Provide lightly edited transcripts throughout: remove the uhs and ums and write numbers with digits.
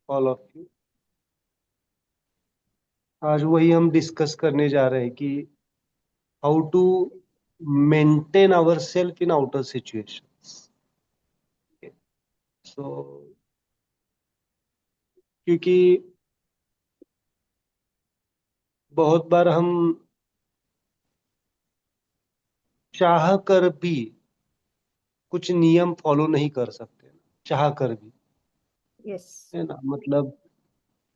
All of you. आज वही हम डिस्कस करने जा रहे हैं कि how to maintain our self in outer situations. So क्योंकि बहुत बार हम चाह कर भी कुछ नियम फॉलो नहीं कर सकते, चाह कर भी। यस। है ना?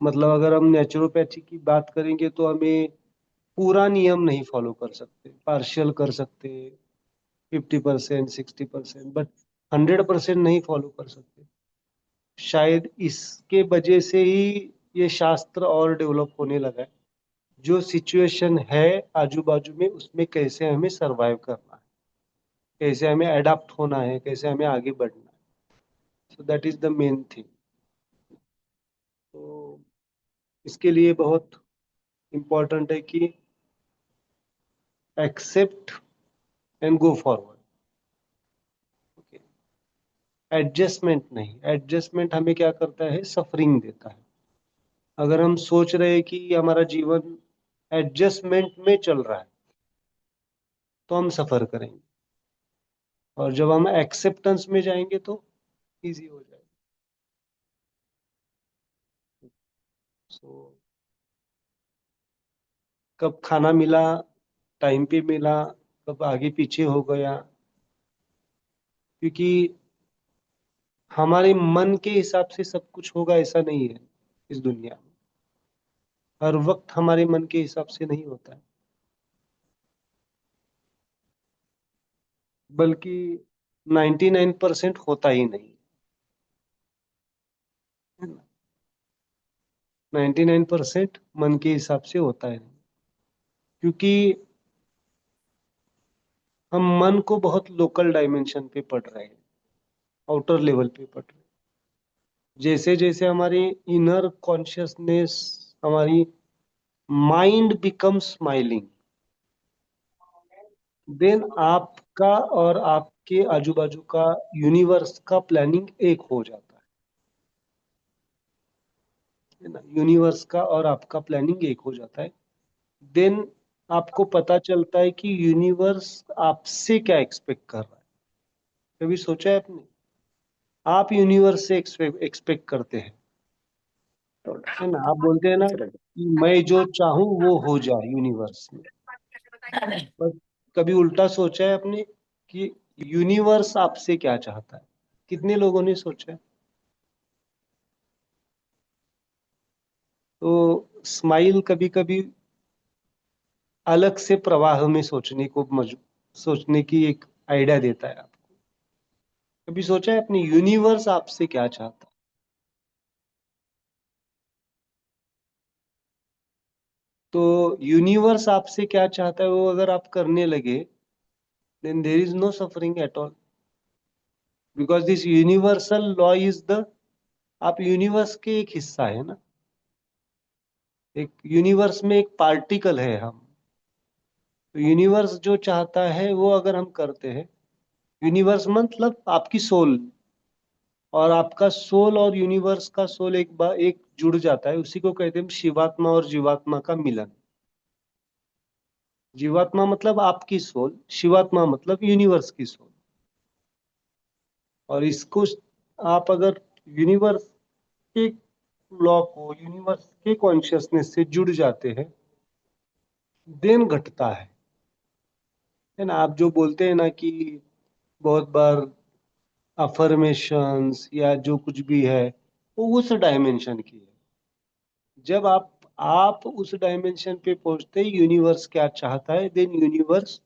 मतलब अगर हम नेचुरोपैथी की बात करेंगे तो हमें पूरा नियम नहीं फॉलो कर सकते, पार्शियल कर सकते, 50%, 60%, बट 100% नहीं फॉलो कर सकते। शायद इसके वजह से ही ये शास्त्र और डेवलप होने लगा है। जो सिचुएशन है आजू बाजू में, उसमें कैसे हमें सरवाइव करना है, कैसे हमें अडेप्ट होना है, कैसे हमें आगे बढ़ना है। So that is the main thing. तो इसके लिए बहुत इम्पोर्टेंट है कि accept and go forward. Okay, adjustment नहीं, एडजस्टमेंट हमें क्या करता है, सफरिंग देता है। अगर हम सोच रहे हैं कि हमारा जीवन एडजस्टमेंट में चल रहा है तो हम सफर करेंगे, और जब हम एक्सेप्टेंस में जाएंगे तो इजी हो जाएगा। सो कब खाना मिला, टाइम पे मिला, कब आगे पीछे हो गया, क्योंकि हमारे मन के हिसाब से सब कुछ होगा ऐसा नहीं है इस दुनिया में। हर वक्त हमारे मन के हिसाब से नहीं होता है, बल्कि 99% होता ही नहीं है ना। 99% मन के हिसाब से होता है, क्योंकि हम मन को बहुत लोकल डायमेंशन पे पढ़ रहे हैं, आउटर लेवल पे पढ़ रहे हैं। जैसे जैसे हमारी इनर कॉन्शियसनेस, हमारी माइंड बिकम स्माइलिंग, देन आपका और आपके आजू बाजू का यूनिवर्स का प्लानिंग एक हो जाता है ना। यूनिवर्स का और आपका प्लानिंग एक हो जाता है। देन आपको पता चलता है कि यूनिवर्स आपसे क्या एक्सपेक्ट कर रहा है। कभी सोचा है आपने? आप यूनिवर्स से एक्सपेक्ट करते हैं, है ना? आप बोलते हैं ना कि मैं जो चाहूं वो हो जाए यूनिवर्स में। पर कभी उल्टा सोचा है आपने कि यूनिवर्स आपसे क्या चाहता है? कितने लोगों ने सोचा है? तो स्माइल कभी कभी अलग से प्रवाह में सोचने की एक आइडिया देता है आपको। कभी सोचा है अपने यूनिवर्स आपसे क्या चाहता है? तो यूनिवर्स आपसे क्या चाहता है वो अगर आप करने लगे, then there is no suffering at all, because this universal law is the, आप यूनिवर्स के एक हिस्सा है ना। एक यूनिवर्स में एक पार्टिकल है हम। तो यूनिवर्स जो चाहता है वो अगर हम करते हैं, यूनिवर्स मतलब आपकी सोल, और आपका सोल और यूनिवर्स का सोल एक बार एक जुड़ जाता है, उसी को कहते हैं शिवात्मा और जीवात्मा का मिलन। जीवात्मा मतलब आपकी सोल, शिवात्मा मतलब यूनिवर्स की सोल। और इसको आप अगर यूनिवर्स के लॉ को, यूनिवर्स के कॉन्शियसनेस से जुड़ जाते हैं, देन घटता है ना। आप जो बोलते हैं ना कि बहुत बार अफर्मेशंस या जो कुछ भी है वो उस डायमेंशन की है। जब आप उस डायमेंशन पे पहुंचते हैं, यूनिवर्स क्या चाहता है, देन यूनिवर्स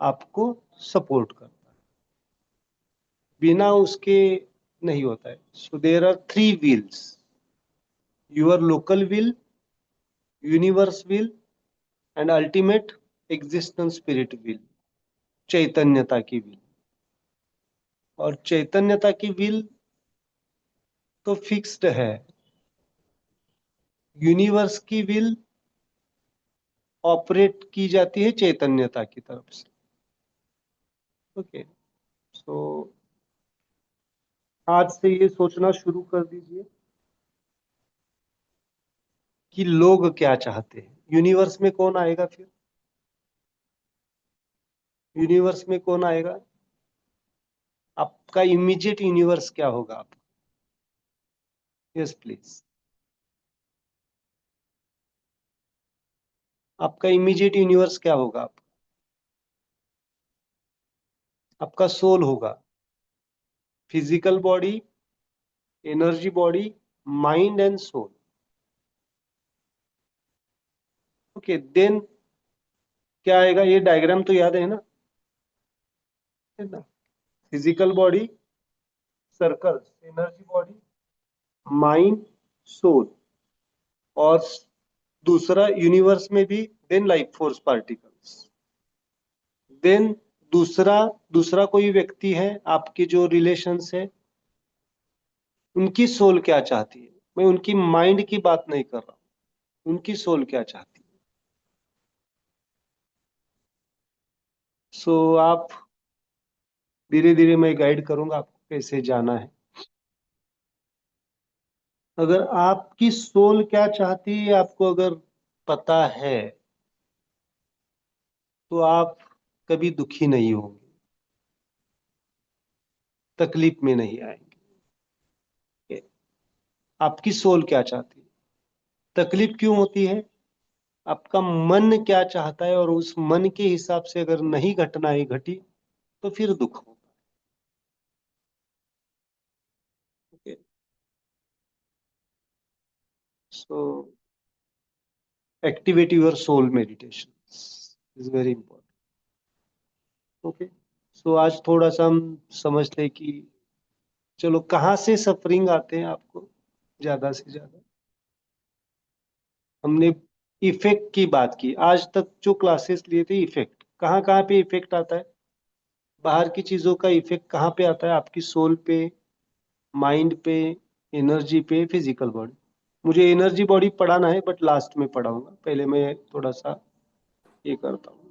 आपको सपोर्ट करता है, बिना उसके नहीं होता है। So there are three wills: your local will, universe will, and ultimate existence spirit will, चैतन्यता की विल। और चैतन्यता की विल तो फिक्स्ड है, यूनिवर्स की विल ऑपरेट की जाती है चैतन्यता की तरफ से। ओके, सो आज से ये सोचना शुरू कर दीजिए कि लोग क्या चाहते हैं। यूनिवर्स में कौन आएगा फिर? यूनिवर्स में कौन आएगा? आपका इमीडिएट यूनिवर्स क्या होगा आप? Yes please. आपका इमीडिएट यूनिवर्स क्या होगा आप? आपका सोल होगा। Physical body, energy body, mind and soul. Okay then क्या आएगा? ये डायग्राम तो याद है ना? है ना? Physical body, circle, energy body, mind, soul. और दूसरा यूनिवर्स में भी then life force particles. Then दूसरा दूसरा कोई व्यक्ति है आपके जो रिलेशंस है, उनकी सोल क्या चाहती है। मैं उनकी माइंड की बात नहीं कर रहा हूं, उनकी सोल क्या चाहती है। सो आप धीरे धीरे मैं गाइड करूंगा आपको कैसे जाना है। अगर आपकी सोल क्या चाहती है आपको अगर पता है, तो आप कभी दुखी नहीं होंगे, तकलीफ में नहीं आएंगे। आपकी सोल क्या चाहती है? तकलीफ क्यों होती है? आपका मन क्या चाहता है और उस मन के हिसाब से अगर नहीं घटनाएं घटी तो फिर दुख होगा। Okay so activate your soul meditation is very important. Okay so आज थोड़ा सा हम समझ ले कि चलो कहाँ से सफरिंग आते हैं आपको ज्यादा से ज्यादा। हमने इफेक्ट की बात की आज तक, जो क्लासेस लिए थे इफेक्ट कहाँ कहाँ पे इफेक्ट आता है। बाहर की चीजों का इफेक्ट कहाँ पे आता है? आपकी सोल पे, माइंड पे, एनर्जी पे, फिजिकल बॉडी। मुझे एनर्जी बॉडी पढ़ाना है बट लास्ट में पढ़ाऊंगा, पहले मैं थोड़ा सा ये करता हूँ।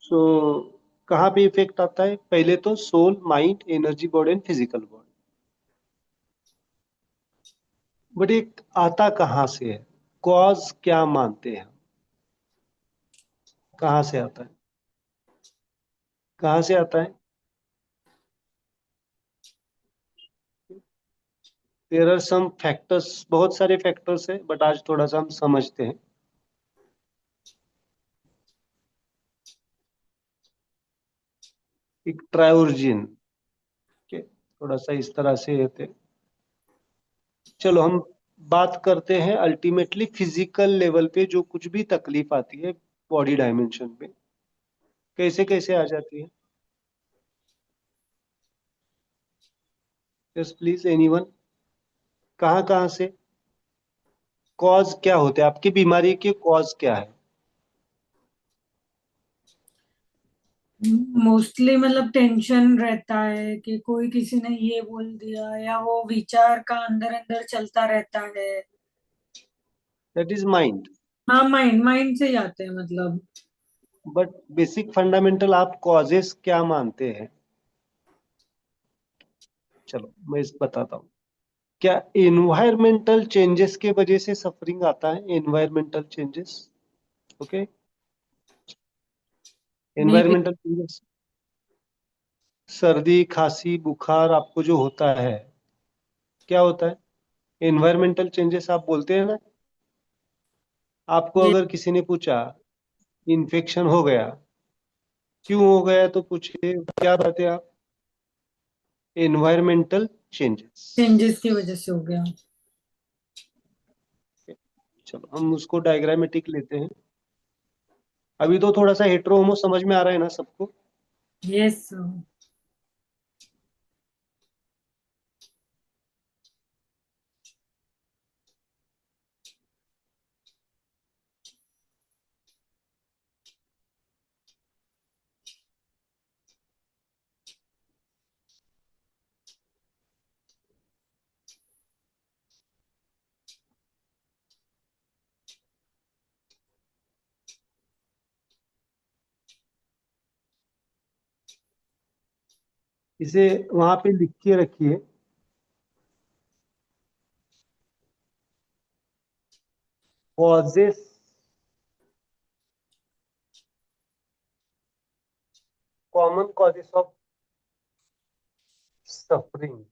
सो कहाँ पे इफेक्ट आता है? पहले तो soul, mind, energy body and physical body. But एक आता कहाँ से है? कॉज क्या मानते हैं हम? कहाँ से आता है? कहाँ से आता है? देयर आर सम फैक्टर्स, बहुत सारे फैक्टर्स है बट आज थोड़ा सा हम समझते हैं। एक ट्रायोर्जिन के थोड़ा सा इस तरह से थे। चलो हम बात करते हैं अल्टीमेटली फिजिकल लेवल पे जो कुछ भी तकलीफ आती है बॉडी डायमेंशन पे कैसे कैसे आ जाती है। Yes please anyone. कहाँ कहाँ से? कॉज क्या होते हैं आपकी बीमारी के? कॉज क्या है? मोस्टली मतलब टेंशन रहता है कि कोई किसी ने ये बोल दिया, या वो विचार का अंदर अंदर चलता रहता है। That is mind. हाँ, माइंड माइंड से ही आते हैं मतलब। बट बेसिक फंडामेंटल आप कॉजेस क्या मानते हैं? चलो मैं इस बताता हूँ। क्या एनवायरमेंटल चेंजेस के वजह से सफरिंग आता है? Environmental changes. ओके नहीं भी। एनवायरमेंटल चेंजेस, सर्दी खांसी बुखार आपको जो होता है क्या होता है? एनवायरमेंटल चेंजेस आप बोलते हैं ना। आपको ये अगर किसी ने पूछा इन्फेक्शन हो गया, क्यों हो गया, तो पूछिए क्या बताते आप? Environmental changes. चेंजेस की वजह से हो गया। चलो हम उसको डायग्रामेटिक लेते हैं। अभी तो थोड़ा सा हेट्रोहोमो समझ में आ रहा है ना सबको? यस। इसे वहां पे लिख के रखिए। Causes, common causes of suffering.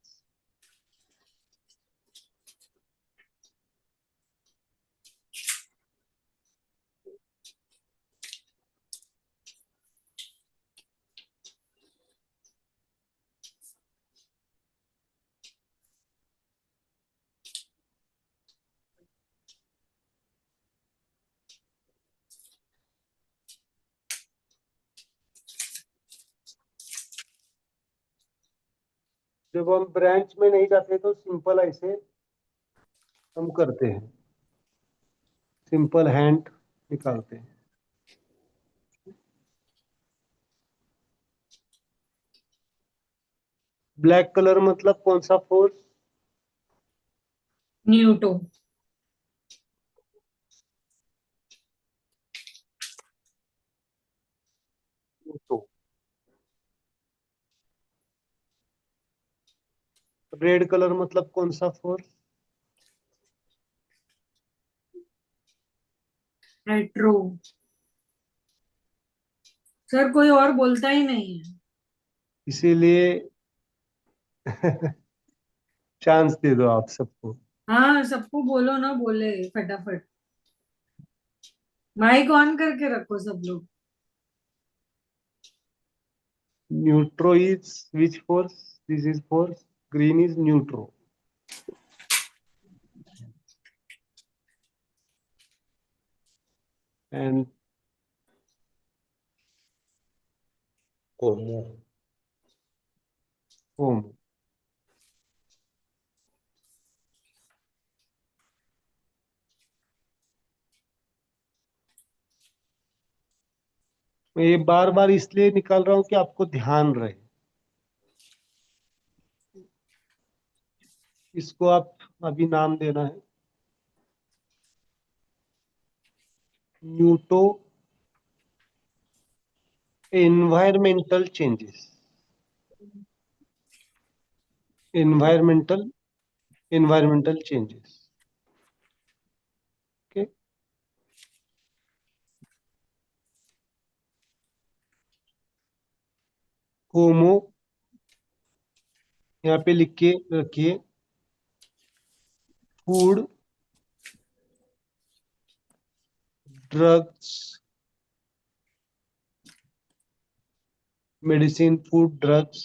जब हम ब्रांच में नहीं जाते तो सिंपल ऐसे हम करते हैं, सिंपल हैंड निकालते हैं। ब्लैक कलर मतलब कौन सा फोर्स? न्यूटो। तो रेड कलर मतलब कौन सा फोर्स? रेट्रो। सर कोई और बोलता ही नहीं है। इसीलिए चांस दे दो आप सबको। हाँ, सबको बोलो ना, बोले फटाफट। माइक ऑन करके रखो सब लोग। Neutro is which force? This is force, green is neutro. And como, home. मैं ये बार बार इसलिए निकाल रहा हूं कि आपको ध्यान रहे। इसको आप अभी नाम देना है, neutro environmental changes. Environmental, environmental changes. Okay. Homo, यहाँ पे लिख के रखिए, food, drugs, medicine, food, drugs,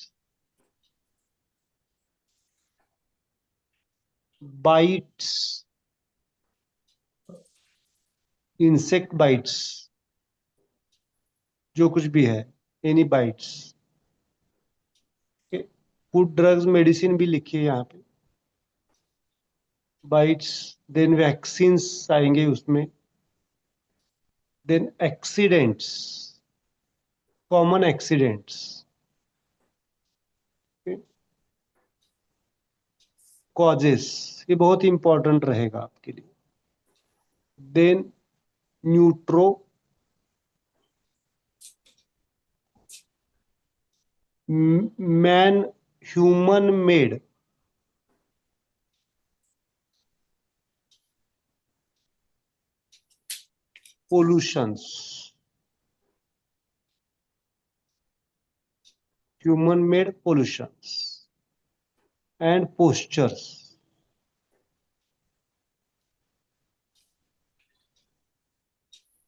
bites, insect bites, जो कुछ भी है, any bites. Food, drugs, medicine भी लिखिए यहाँ पे, बाइट्स। देन वैक्सीन्स आएंगे उसमें। Then accidents, common accidents, causes, ये बहुत इंपॉर्टेंट रहेगा आपके लिए। Then neutro, man, human made, pollutions, human made pollutions and postures,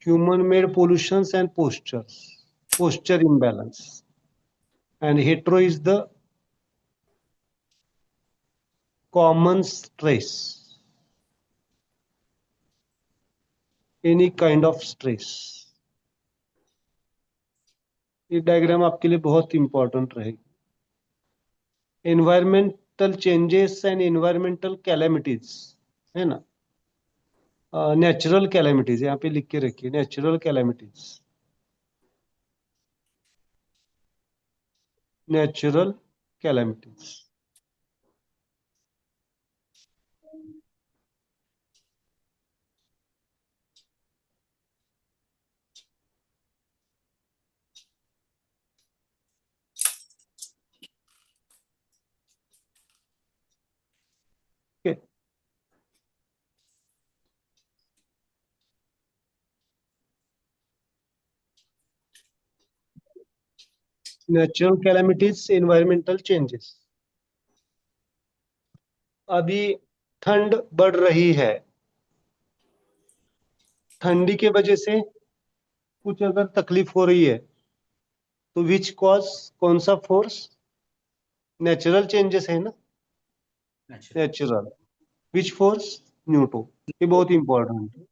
human made pollutions and postures, posture imbalance. And hetero is the common stress, any kind of stress। ये diagram आपके लिए बहुत important रहेगी। Environmental changes and environmental calamities, है ना, natural calamities यहाँ पे लिख के रखिए, natural calamities, natural calamities. Natural calamities, environmental changes. अभी ठंड बढ़ रही है, ठंडी के वजह से कुछ अगर तकलीफ हो रही है, तो विच कॉज, कौन सा फोर्स? नेचुरल चेंजेस है ना, natural. Natural. Which force? Newton. ये बहुत इंपॉर्टेंट है।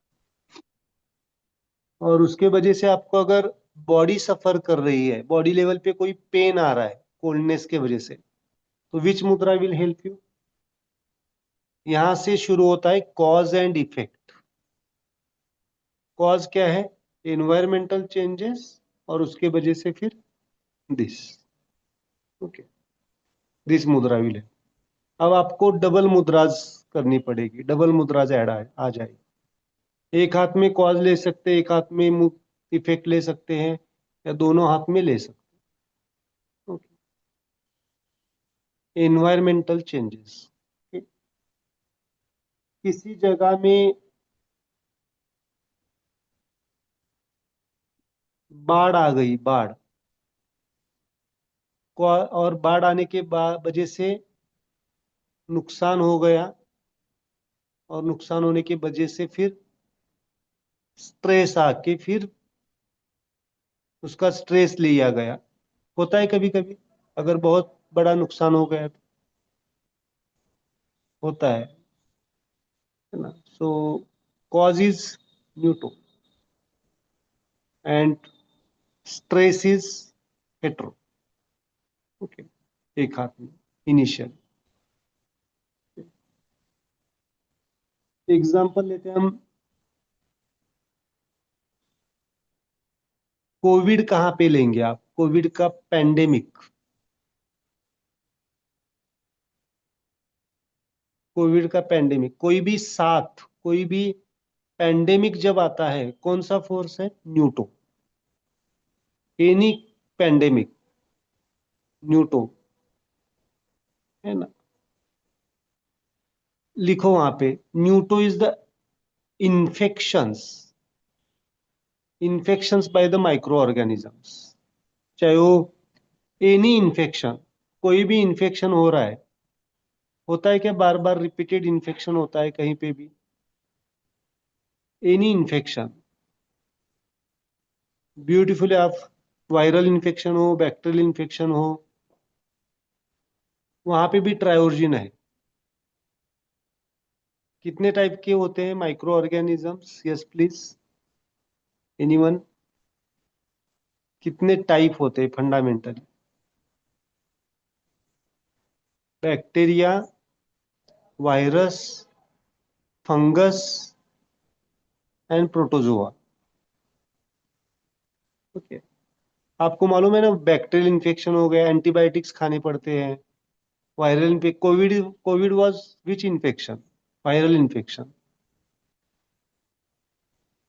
और उसके वजह से आपको अगर बॉडी सफर कर रही है, बॉडी लेवल पे कोई पेन आ रहा है कोल्डनेस के वजह से, तो विच मुद्रा विल हेल्प यू? यहां से शुरू होता है कॉज एंड इफेक्ट। कॉज क्या है? एनवायरमेंटल चेंजेस, और उसके वजह से फिर दिस। ओके, दिस मुद्रा विल हेल्प। अब आपको डबल मुद्राज करनी पड़ेगी, डबल मुद्राज ऐड आ जाएगी। एक हाथ में कॉज ले सकते हैं, एक हाथ में इफेक्ट ले सकते हैं, या दोनों हाथ में ले सकते हैं। Okay, environmental changes. किसी जगह में बाढ़ आ गई, बाढ़, और बाढ़ आने के बाद वजह से नुकसान हो गया, और नुकसान होने की वजह से फिर स्ट्रेस आके फिर उसका स्ट्रेस लिया गया। होता है कभी कभी, अगर बहुत बड़ा नुकसान हो गया तो होता है ना। So cause is Newton and stress is hetero. Okay, एक हाथ में इनिशियल। एग्जाम्पल लेते हैं हम। कोविड कहाँ पे लेंगे आप? कोविड का पैंडेमिक, कोविड का पैंडेमिक, कोई भी साथ, कोई भी पैंडेमिक जब आता है, कौन सा फोर्स है? न्यूटन। एनी पैंडेमिक, न्यूटन, है ना। लिखो वहां पे, Newton is the infections, infections by the micro organisms. चाहे वो एनी इन्फेक्शन, कोई भी इन्फेक्शन हो रहा है, होता है क्या बार बार रिपीटेड इन्फेक्शन होता है कहीं पे भी? एनी इन्फेक्शन, ब्यूटीफुली आप, वायरल इन्फेक्शन हो, बैक्टीरियल इन्फेक्शन हो, वहां पे भी ट्रायोर्जिन है। कितने टाइप के होते हैं micro organisms? Yes please, anyone? कितने टाइप होते हैं fundamentally? Bacteria, virus, fungus and protozoa. Okay, आपको मालूम है ना, बैक्टीरियल इन्फेक्शन हो गया, एंटीबायोटिक्स खाने पड़ते हैं। Viral infection, Covid, Covid was which infection? Viral infection.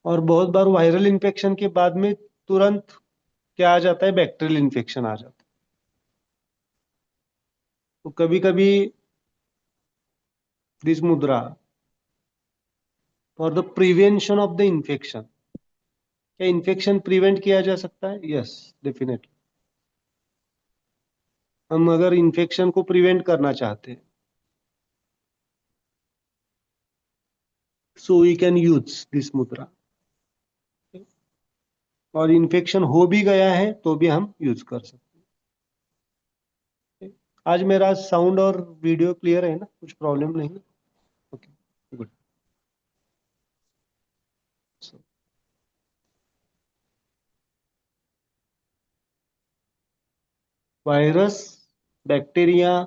और बहुत बार वायरल इन्फेक्शन के बाद में तुरंत क्या आ जाता है? बैक्टीरियल इन्फेक्शन आ जाता है। तो कभी कभी this mudra for the prevention of the infection, क्या इन्फेक्शन प्रिवेंट किया जा सकता है? Yes, definitely. हम अगर इन्फेक्शन को प्रिवेंट करना चाहते हैं, so we can use this mudra. और इन्फेक्शन हो भी गया है तो भी हम यूज कर सकते हैं। आज मेरा साउंड और वीडियो क्लियर है ना? कुछ प्रॉब्लम नहीं? Okay, good. Virus, bacteria,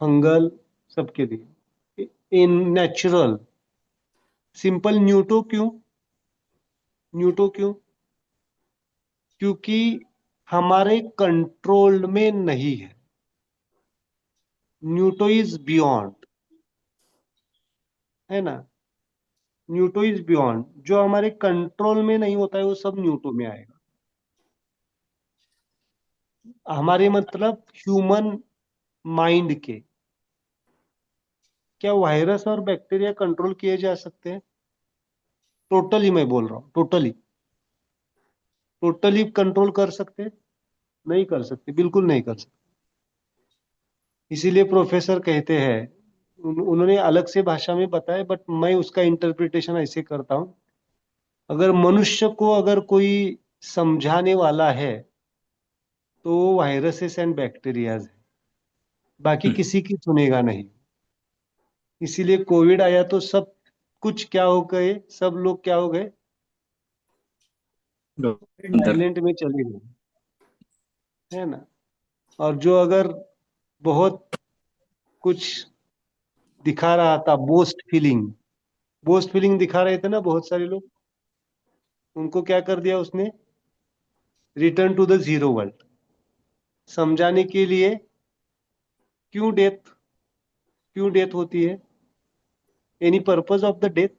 fungal, सबके लिए इन नेचुरल। सिंपल न्यूटो क्यों? न्यूटो क्यों? क्योंकि हमारे कंट्रोल में नहीं है। न्यूटो इज बियॉन्ड, है ना। न्यूटो इज बियॉन्ड, जो हमारे कंट्रोल में नहीं होता है वो सब न्यूटो में आएगा। हमारे मतलब ह्यूमन माइंड के। क्या वायरस और बैक्टीरिया कंट्रोल किए जा सकते हैं? टोटली मैं बोल रहा हूँ, टोटली, टोटली कंट्रोल कर सकते हैं? नहीं कर सकते, बिल्कुल नहीं कर सकते। इसीलिए प्रोफेसर कहते हैं, उन्होंने अलग से भाषा में बताया, बट मैं उसका इंटरप्रिटेशन ऐसे करता हूँ, अगर मनुष्य को अगर कोई समझाने वाला है तो वायरसेस एंड बैक्टीरियाज है, बाकी किसी की सुनेगा नहीं। इसीलिए कोविड आया तो सब कुछ क्या हो गए, सब लोग क्या हो गए, अंदर। साइलेंट में चले गए, है ना। और जो अगर बहुत कुछ दिखा रहा था, बोस्ट फीलिंग दिखा रहे थे ना बहुत सारे लोग, उनको क्या कर दिया उसने, return to the zero world, समझाने के लिए क्यों डेथ, क्यों डेथ होती है, any purpose of the death,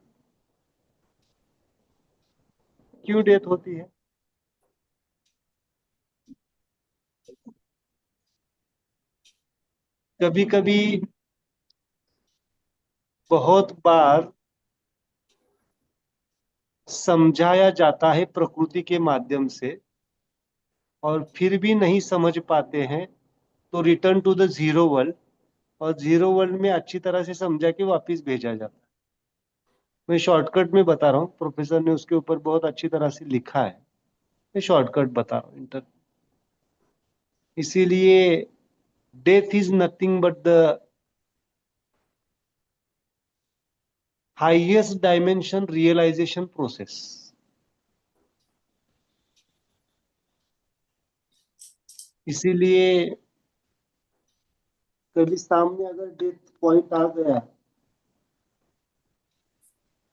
क्यों डेथ होती है। कभी कभी बहुत बार समझाया जाता है प्रकृति के माध्यम से, और फिर भी नहीं समझ पाते हैं, तो return to the zero world, और जीरो वर्ल्ड में अच्छी तरह से समझा के वापस भेजा जाता है। मैं शॉर्टकट में बता रहा हूँ, प्रोफेसर ने उसके ऊपर बहुत अच्छी तरह से लिखा है, मैं शॉर्टकट बता रहा हूँ इंटर। इसीलिए death is nothing but the highest dimension realisation process. इसीलिए कभी सामने अगर डेथ पॉइंट आ गया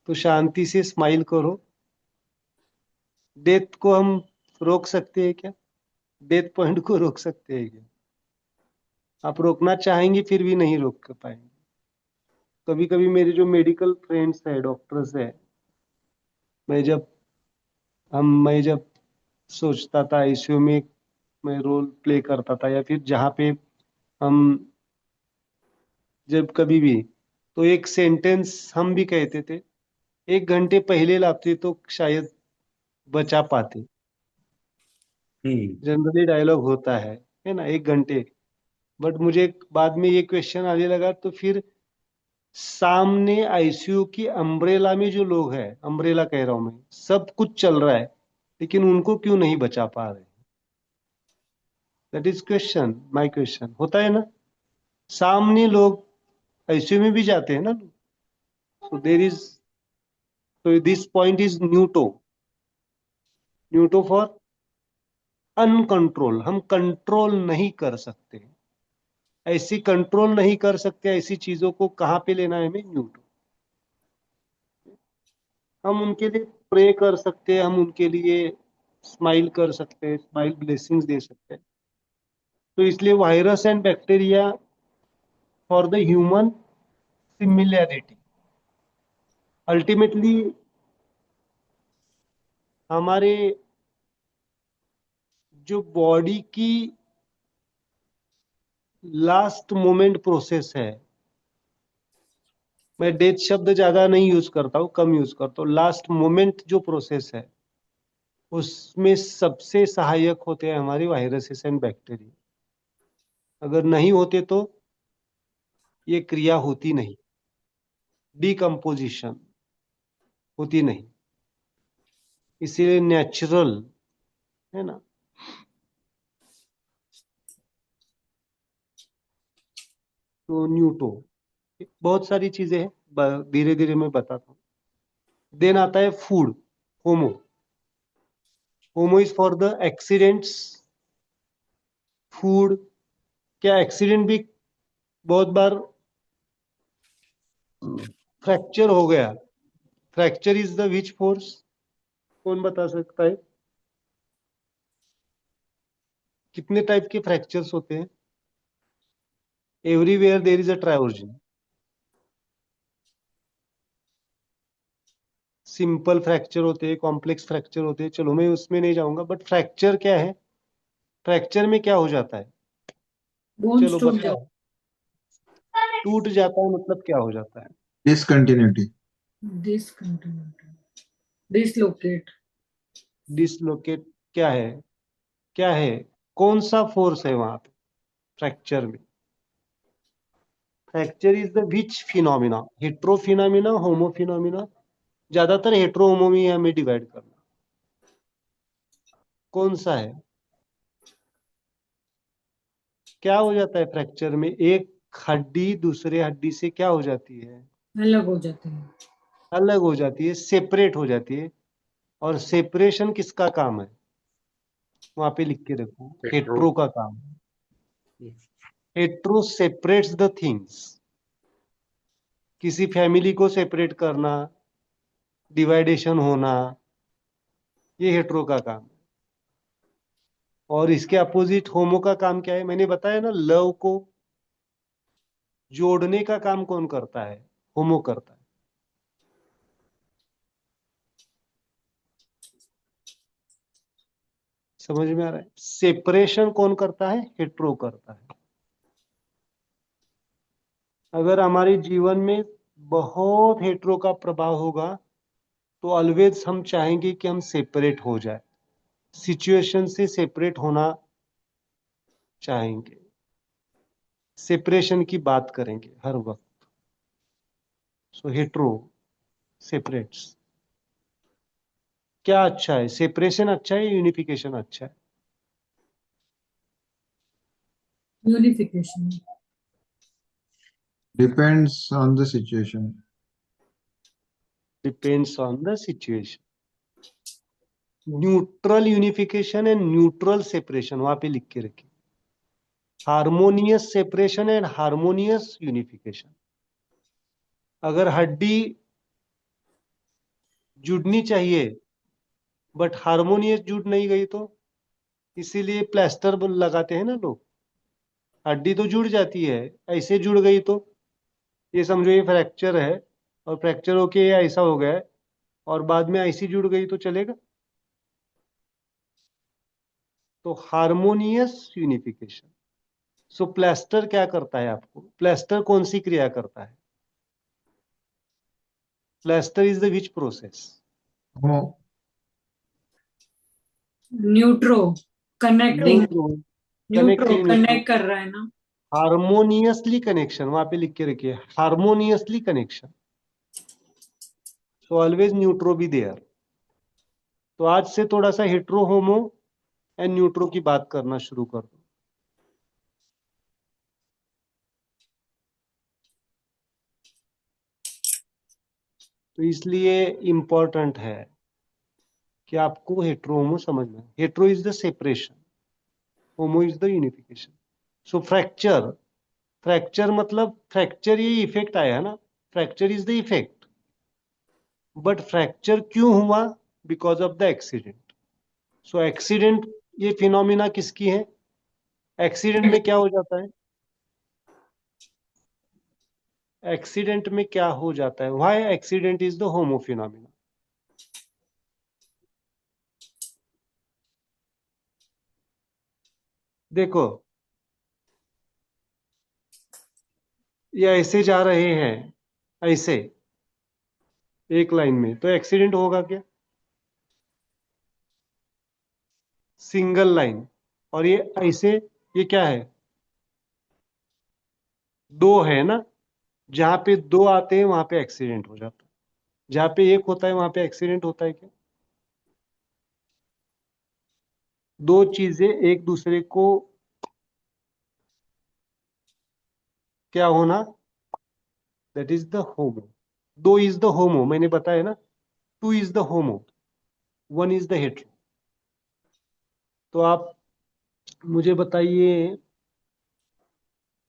तो शांति से स्माइल करो। डेथ को हम रोक सकते हैं क्या? डेथ पॉइंट को रोक सकते हैं क्या? आप रोकना चाहेंगे फिर भी नहीं रोक पाएंगे। कभी कभी मेरे जो मेडिकल फ्रेंड्स है, डॉक्टर्स है, मैं जब मैं जब सोचता था आईसीयू में मैं रोल प्ले करता था, या फिर जहाँ पे हम जब कभी भी, तो एक सेंटेंस हम भी कहते थे, 1 घंटे पहले लाते तो शायद बचा पाते। जनरली डायलॉग होता है ना, 1 घंटे। बट मुझे बाद में ये क्वेश्चन आने लगा, तो फिर सामने आईसीयू की अम्ब्रेला में जो लोग हैं, अम्ब्रेला कह रहा हूं मैं, सब कुछ चल रहा है, लेकिन उनको क्यों नहीं बचा पा रहे? That is question, my question होता है ना। सामने लोग आईसीयू में भी जाते हैं ना, सो देर इज, तो this point is neutro, neutro for uncontrol. हम कंट्रोल नहीं कर सकते, ऐसी कंट्रोल नहीं कर सकते ऐसी चीजों को, कहाँ पे लेना है हमें, न्यूटो। हम उनके लिए प्रे कर सकते हैं, हम उनके लिए स्माइल कर सकते हैं, स्माइल ब्लेसिंग्स दे सकते हैं। तो इसलिए virus and bacteria for the human similarity, ultimately हमारे जो बॉडी की लास्ट मोमेंट प्रोसेस है, मैं डेथ शब्द ज्यादा नहीं यूज करता हूँ, कम यूज करता हूँ, लास्ट मोमेंट जो प्रोसेस है उसमें सबसे सहायक होते हैं हमारे वायरसेस एंड बैक्टीरिया। अगर नहीं होते तो ये क्रिया होती नहीं, डिकम्पोजिशन होती नहीं। इसीलिए नेचुरल, है ना। तो न्यूटो, बहुत सारी चीजें हैं, धीरे धीरे मैं बताता हूँ। देन आता है food, homo. Homo is for the accidents, food. क्या एक्सीडेंट भी बहुत बार फ्रैक्चर हो गया, fracture is the which force, कौन बता सकता है? कितने टाइप के फ्रैक्चर्स होते हैं? Everywhere there is a trojan. Simple fracture होते हैं, कॉम्प्लेक्स फ्रैक्चर होते हैं, चलो मैं उसमें नहीं जाऊंगा, बट फ्रैक्चर क्या है? फ्रैक्चर में क्या हो जाता है? बोन्स चलो टूट बताओ। टूट जाता है मतलब क्या हो जाता है? डिसकंटिन्यूटी। Discontinuity, dislocate. डिसलोकेट क्या है? क्या है? कौन सा फोर्स है वहां पे फ्रैक्चर में? Fracture is the which phenomena? Hetero phenomena, homo phenomena? ज्यादातर हेट्रो होमो में हमें डिवाइड करना। कौन सा है? क्या हो जाता है फ्रैक्चर में? एक हड्डी दूसरे हड्डी से क्या हो जाती है? अलग हो जाते हैं। अलग हो जाती है, सेपरेट हो जाती है। और सेपरेशन किसका काम है? वहां पे लिख के रखो, हेट्रो। हेट्रो का काम। Hetero separates the things. किसी फैमिली को सेपरेट करना, डिवाइडेशन होना, ये हेट्रो का काम है। और इसके अपोजिट होमो का काम क्या है? मैंने बताया ना, लव को जोड़ने का काम कौन करता है? होमो करता है। समझ में आ रहा है? सेपरेशन कौन करता है? हेट्रो करता है। अगर हमारे जीवन में बहुत हेट्रो का प्रभाव होगा तो ऑलवेज हम चाहेंगे कि हम सेपरेट हो जाए, सिचुएशन से सेपरेट होना चाहेंगे, सेपरेशन की बात करेंगे हर वक्त। सो हेट्रो सेपरेट्स। क्या अच्छा है, सेपरेशन अच्छा है, यूनिफिकेशन अच्छा है? Unification. Depends on the situation. Depends on the situation. Neutral unification and neutral separation वहां पे लिख के रखिए। Harmonious separation and harmonious unification. अगर हड्डी जुड़नी चाहिए बट हार्मोनियस जुड़ नहीं गई तो? इसीलिए प्लास्टर लगाते हैं ना लोग। हड्डी तो जुड़ जाती है, ऐसे जुड़ गई तो ये समझो ये फ्रैक्चर है, और फ्रैक्चर होके ये ऐसा हो गया है, और बाद में ऐसी जुड़ गई तो चलेगा? तो हार्मोनियस यूनिफिकेशन। सो प्लास्टर क्या करता है आपको? प्लास्टर कौन सी क्रिया करता है? Plaster is the which process? Homo. Neutro connecting. Neutro. Neutro connecting neutro. Connect कर रहा है ना। हार्मोनियसली कनेक्शन वहां पे लिख के रखिए, harmoniously connection. So always neutro be there. तो आज से थोड़ा सा हेट्रो होमो एंड न्यूट्रो की बात करना शुरू कर दो। तो इसलिए इंपॉर्टेंट है कि आपको हेट्रो होमो समझना है। Hetero is the separation, homo is the unification. So fracture, fracture मतलब फ्रैक्चर ये इफेक्ट आया है ना, fracture is the effect. But fracture क्यों हुआ? Because of the accident. So accident, ये फिनोमिना किसकी है? एक्सीडेंट में क्या हो जाता है? एक्सीडेंट में क्या हो जाता है? Why accident is the homo phenomena? देखो, ये ऐसे जा रहे हैं, ऐसे एक लाइन में, तो एक्सीडेंट होगा क्या? Single line. और ये ऐसे, ये क्या है? दो है ना? जहां पे दो आते हैं वहां पे एक्सीडेंट हो जाता है, जहां पे एक होता है वहां पे एक्सीडेंट होता है क्या? दो चीजें एक दूसरे को क्या होना, दैट इज द होमो। दो इज द होमो, मैंने बताया ना। Two is the homo, one is the hetero. तो आप मुझे बताइए,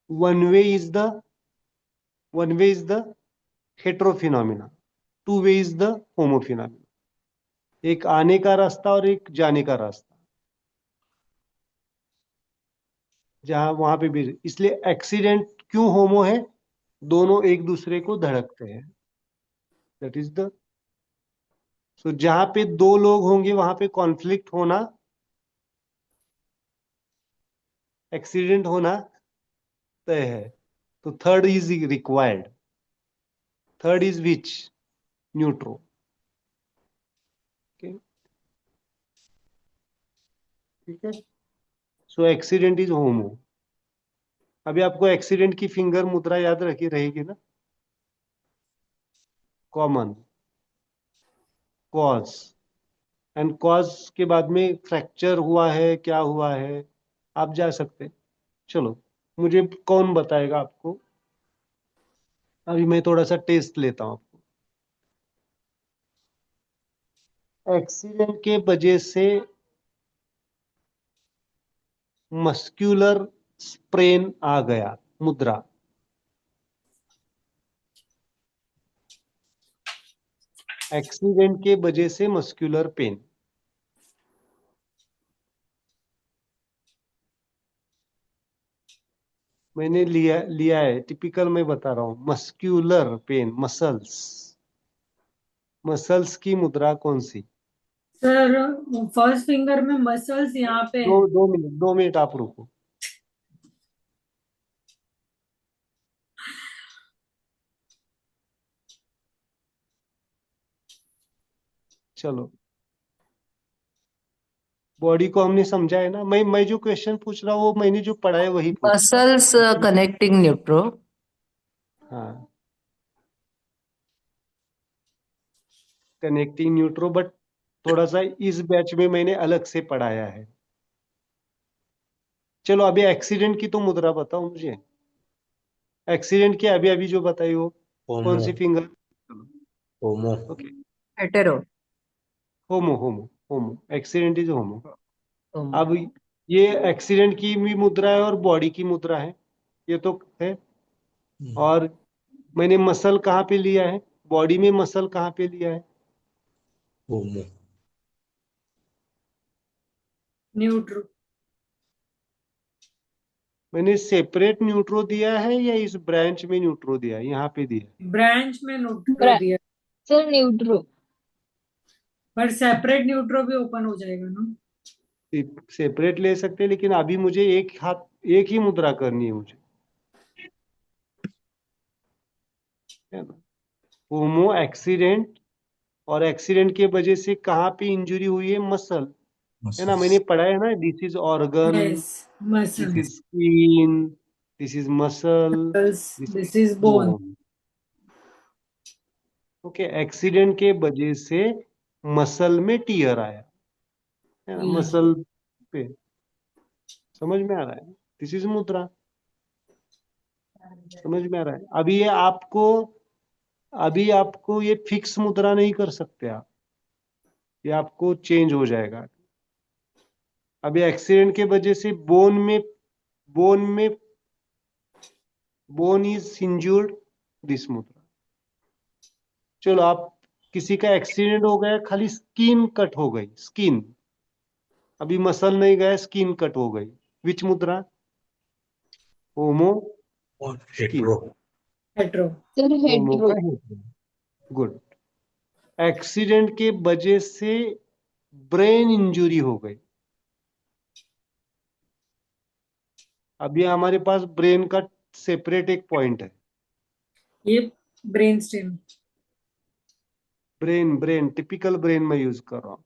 one way is the one way is the hetero phenomena, two way is the homo phenomena. एक आने का रास्ता और एक जाने का रास्ता, जहां वहां पे भी। इसलिए एक्सीडेंट क्यों होमो है? दोनों एक दूसरे को धड़कते हैं, दैट इज द। सो जहां पे दो लोग होंगे वहां पे कॉन्फ्लिक्ट होना, एक्सीडेंट होना तय है। तो third is required. Third is which? Neutro. ठीक है। So accident is homo. अभी आपको एक्सीडेंट की फिंगर मुद्रा याद रखी रहेगी ना? कॉमन, कॉज, एंड कॉज के बाद में फ्रैक्चर हुआ है, क्या हुआ है, आप जा सकते हैं। चलो, मुझे कौन बताएगा आपको? अभी मैं थोड़ा सा टेस्ट लेता हूँ आपको। एक्सीडेंट के वजह से मस्क्यूलर स्प्रेन आ गया, मुद्रा। एक्सीडेंट के वजह से मस्क्यूलर पेन। मैंने लिया लिया है, टिपिकल मैं बता रहा हूं। मस्क्यूलर पेन, मसल्स, मसल्स की मुद्रा कौन सी? सर फर्स्ट फिंगर में मसल्स यहाँ पे दो है। 2 मिनट, 2 मिनट आप रुको। चलो, बॉडी को हमने समझा है ना? मैं जो क्वेश्चन पूछ रहा हूँ वो मैंने जो पढ़ा है वही पूछ रहा Muscles हूँ। connecting neutro. हाँ, कनेक्टिंग न्यूट्रो, बट थोड़ा सा इस बैच में मैंने अलग से पढ़ाया है। चलो, अभी एक्सीडेंट की तो मुद्रा बताओ मुझे। एक्सीडेंट की अभी अभी जो बताई वो कौन होमो सी फिंगर? Homo okay, Hetero. Homo, homo, homo, accident is homo. Homo. अब ये एक्सीडेंट की भी मुद्रा है और बॉडी की मुद्रा है, ये तो है। और मैंने मसल कहाँ पे लिया है? बॉडी में मसल कहाँ पे लिया है? होमो न्यूट्रो। मैंने सेपरेट न्यूट्रो दिया है या इस ब्रांच में न्यूट्रो दिया है? यहाँ पे दिया है। ब्रांच में न्यूट्रो दिया, सर न्यूट्रो। पर सेपरेट न्यूट्रो भी ओपन हो जाएगा ना? सेपरेट ले सकते हैं, लेकिन अभी मुझे एक हाथ, एक ही मुद्रा करनी है मुझे, है ना? होमो, एक्सीडेंट, और एक्सीडेंट के वजह से कहाँ पे इंजरी हुई है? मसल, है ना? मैंने पढ़ा है ना, this is organ, yes, this is muscles, skin, this is muscle, this this is is bone. Bone. Okay, accident के वजह से मसल में टीयर आया, है ना? मसल पे, समझ में आ रहा है? दिस इज मुद्रा, समझ में आ रहा है? अभी आपको ये फिक्स मुद्रा नहीं कर सकते आप, ये आपको चेंज हो जाएगा। अभी एक्सीडेंट के वजह से बोन में बोन इज इंज्यूर्ड, दिस मुद्रा। चलो, आप किसी का एक्सीडेंट हो गया, खाली स्किन कट हो गई, स्किन, अभी मसल नहीं गया, स्किन कट हो गई, विच मुद्रा? होमो, और स्किन, हेट्रो हेट्रो। सर होमो हेट्रो। का हेट्रो। गुड। एक्सीडेंट के वजह से ब्रेन इंजुरी हो गई, अभी हमारे पास ब्रेन का सेपरेट एक पॉइंट है। ये brain stem. Brain, brain, typical brain में यूज कर रहा हूं।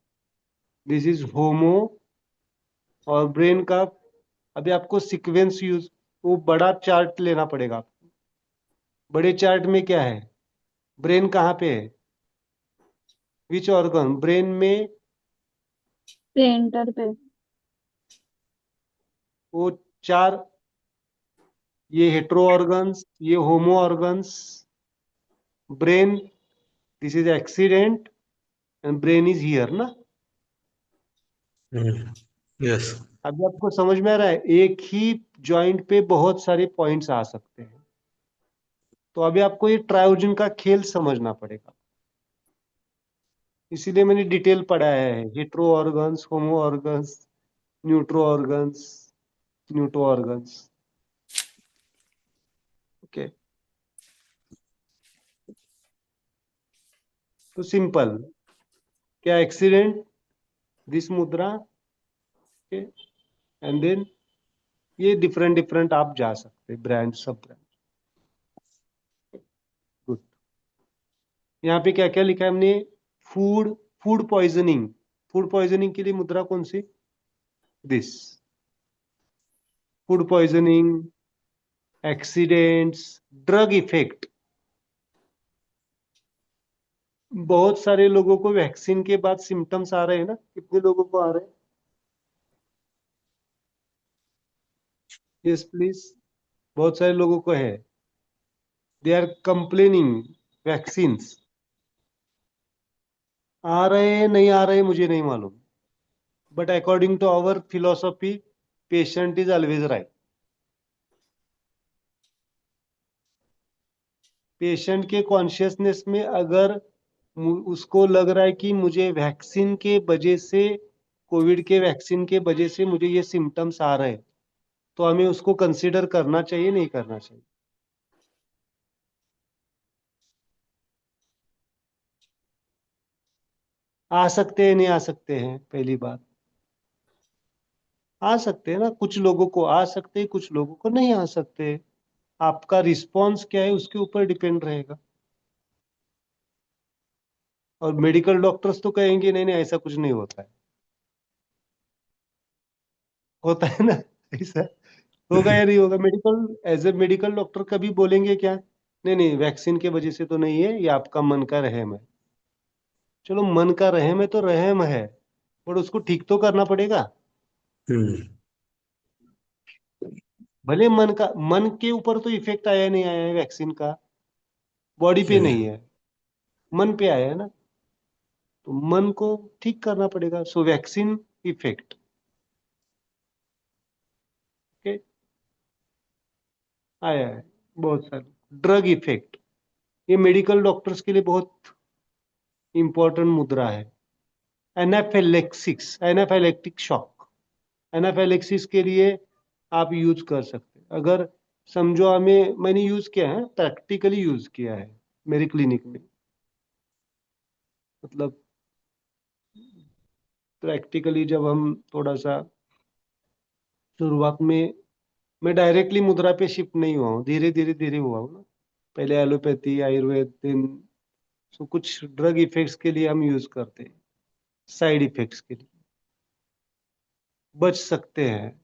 दिस इज होमो, और ब्रेन का अभी आपको सीक्वेंस यूज, वो बड़ा चार्ट लेना पड़ेगा आपको। बड़े चार्ट में क्या है? ब्रेन कहाँ पे है? विच ऑर्गन ब्रेन में? सेंटर पे। वो चार, ये हेट्रो ऑर्गन्स, ये homo organs, brain, this is accident, and brain is here ना। यस अभी आपको समझ में आ रहा है? एक ही जॉइंट पे बहुत सारे पॉइंट्स आ सकते हैं। तो अभी आपको ये ट्रायोजन का खेल समझना पड़ेगा, इसीलिए मैंने डिटेल पढ़ाया है। हेट्रो ऑर्गन्स, होमो ऑर्गन्स, न्यूट्रो ऑर्गन्स, न्यूटो ऑर्गन्स। ओके, तो सिंपल, क्या एक्सीडेंट, दिस मुद्रा, ओके, एंड देन ये डिफरेंट डिफरेंट आप जा सकते, ब्रांड, सब ब्रांड। गुड। यहाँ पे क्या क्या लिखा है हमने? Food, food poisoning, food poisoning के लिए मुद्रा कौन सी? This, food poisoning, accidents, drug effect. बहुत सारे लोगों को वैक्सीन के बाद सिम्टम्स आ रहे हैं ना, कितने लोगों को आ रहे हैं? Yes please. बहुत सारे लोगों को है, दे आर कंप्लेनिंग वैक्सीन्स। आ रहे हैं नहीं आ रहे हैं मुझे नहीं मालूम, but according to our philosophy patient is always right. Patient के कॉन्शियसनेस में अगर उसको लग रहा है कि मुझे वैक्सीन के वजह से, कोविड के वैक्सीन के वजह से मुझे ये सिम्टम्स आ रहे हैं, तो हमें उसको कंसीडर करना चाहिए नहीं करना चाहिए? आ सकते हैं नहीं आ सकते हैं, पहली बात। आ सकते हैं ना, कुछ लोगों को आ सकते हैं, कुछ लोगों को नहीं आ सकते। आपका रिस्पॉन्स क्या है उसके ऊपर डिपेंड रहेगा। और मेडिकल डॉक्टर्स तो कहेंगे नहीं नहीं ऐसा कुछ नहीं होता है। होता है ना ऐसा? होगा या नहीं होगा? Medical, as a medical doctor कभी बोलेंगे क्या नहीं नहीं वैक्सीन के वजह से तो नहीं है, ये आपका मन का रहम है? चलो मन का रहम है तो रहम है, पर उसको ठीक तो करना पड़ेगा। हम्म, भले मन के ऊपर तो इफेक्ट आया नहीं आया है वैक्सीन का, बॉडी पे नहीं है, मन पे आया है ना, तो मन को ठीक करना पड़ेगा। सो वैक्सीन इफेक्ट, ओके, आया है बहुत सारे। ड्रग इफेक्ट, ये मेडिकल डॉक्टर्स के लिए बहुत इंपॉर्टेंट मुद्रा है। एनाफिलेक्सिस, एनाफाइलेक्टिक शॉक, एनाफाइलेक्सिस के लिए आप यूज कर सकते हैं। अगर समझो हमें, मैंने यूज किया है, प्रैक्टिकली यूज किया है मेरी क्लिनिक में। मतलब प्रैक्टिकली जब हम थोड़ा सा शुरुआत में, मैं डायरेक्टली मुद्रा पे शिफ्ट नहीं हुआ हूँ, धीरे धीरे धीरे हुआ हूँ ना। पहले एलोपैथी, आयुर्वेद, देन सो कुछ ड्रग इफेक्ट्स के लिए हम यूज करते हैं, साइड इफेक्ट्स के लिए बच सकते हैं।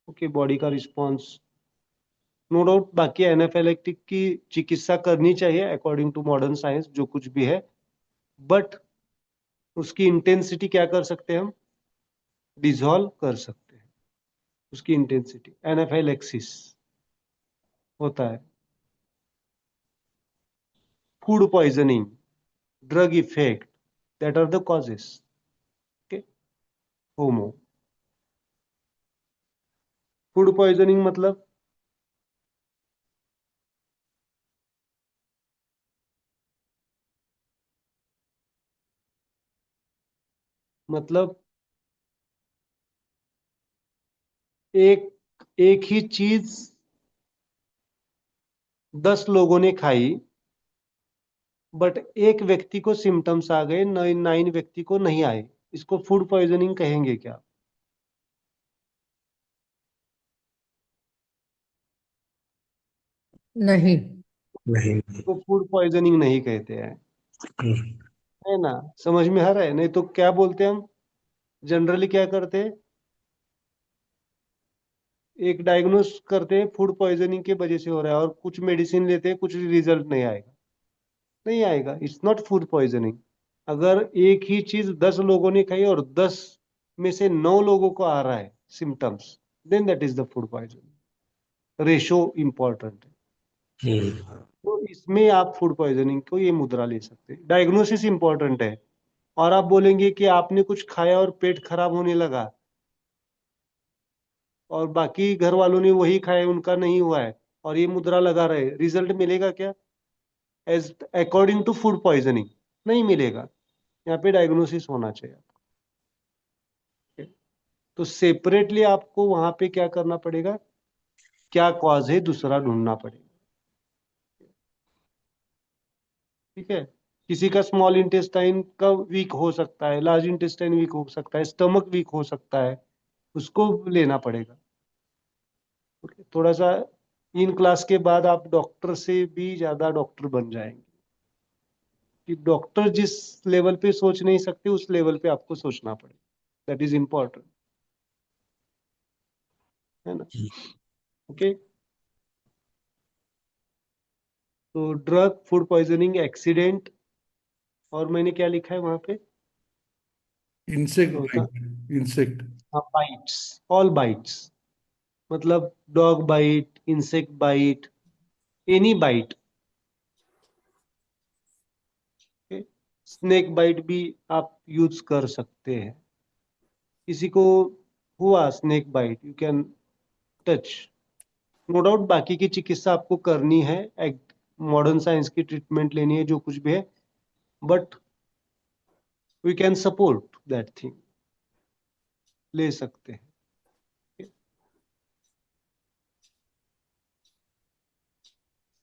ओके, बॉडी का रिस्पॉन्स नो डाउट। बाकी एनाफिलेक्टिक की चिकित्सा करनी चाहिए अकॉर्डिंग टू मॉडर्न साइंस, जो कुछ भी है, बट उसकी इंटेंसिटी क्या कर सकते हैं हम? डिसॉल्व कर सकते हैं उसकी इंटेंसिटी। एनाफिलेक्सिस होता है। Food poisoning, drug effect, that are the causes. Okay, होमो। फूड पॉइजनिंग मतलब एक एक ही चीज 10 लोगों ने खाई, बट एक व्यक्ति को सिम्टम्स आ गए, 9 व्यक्ति को नहीं आए, इसको फूड पॉइजनिंग कहेंगे क्या? नहीं। नहीं। इसको फूड पॉइजनिंग नहीं कहते हैं, हम्म, है ना? समझ में आ रहा है? नहीं तो क्या बोलते हैं हम जनरली, क्या करते हैं, एक डायग्नोस करते हैं फूड पॉइजनिंग के वजह से हो रहा है, और कुछ मेडिसिन लेते हैं, कुछ रिजल्ट नहीं आएगा। नहीं आएगा, इट्स नॉट फूड पॉइजनिंग। अगर एक ही चीज 10 लोगों ने खाई और 10 में से 9 लोगों को आ रहा है symptoms, then that is the food poisoning. Ratio important है। हम्म, तो इसमें आप फूड पॉइजनिंग को ये मुद्रा ले सकते हैं। डायग्नोसिस इंपॉर्टेंट है। और आप बोलेंगे कि आपने कुछ खाया और पेट खराब होने लगा, और बाकी घर वालों ने वही खाया, उनका नहीं हुआ है, और ये मुद्रा लगा रहे, रिजल्ट मिलेगा क्या as according to food poisoning? नहीं मिलेगा। यहाँ पे डायग्नोसिस होना चाहिए। तो सेपरेटली आपको वहां पे क्या करना पड़ेगा, क्या कॉज है दूसरा ढूंढना पड़ेगा। ठीक है? किसी का स्मॉल इंटेस्टाइन का वीक हो सकता है, लार्ज इंटेस्टाइन वीक हो सकता है, स्टमक वीक हो सकता है, उसको लेना पड़ेगा। ओके, थोड़ा सा इन क्लास के बाद आप डॉक्टर से भी ज्यादा डॉक्टर बन जाएंगे, कि डॉक्टर जिस लेवल पे सोच नहीं सकते उस लेवल पे आपको सोचना पड़ेगा। That is important. है ना? ओके, तो ड्रग, फूड पॉइजनिंग, एक्सीडेंट, और मैंने क्या लिखा है वहां पे? इंसेक्ट चौथा, bite, insect. Bites, all bites, मतलब dog bite, insect bite, any bite. Snake bite भी आप यूज कर सकते हैं। किसी को हुआ snake bite, you can touch, no doubt बाकी की चिकित्सा आपको करनी है, एक मॉडर्न साइंस की ट्रीटमेंट लेनी है, जो कुछ भी है, but we can support that thing, ले सकते हैं।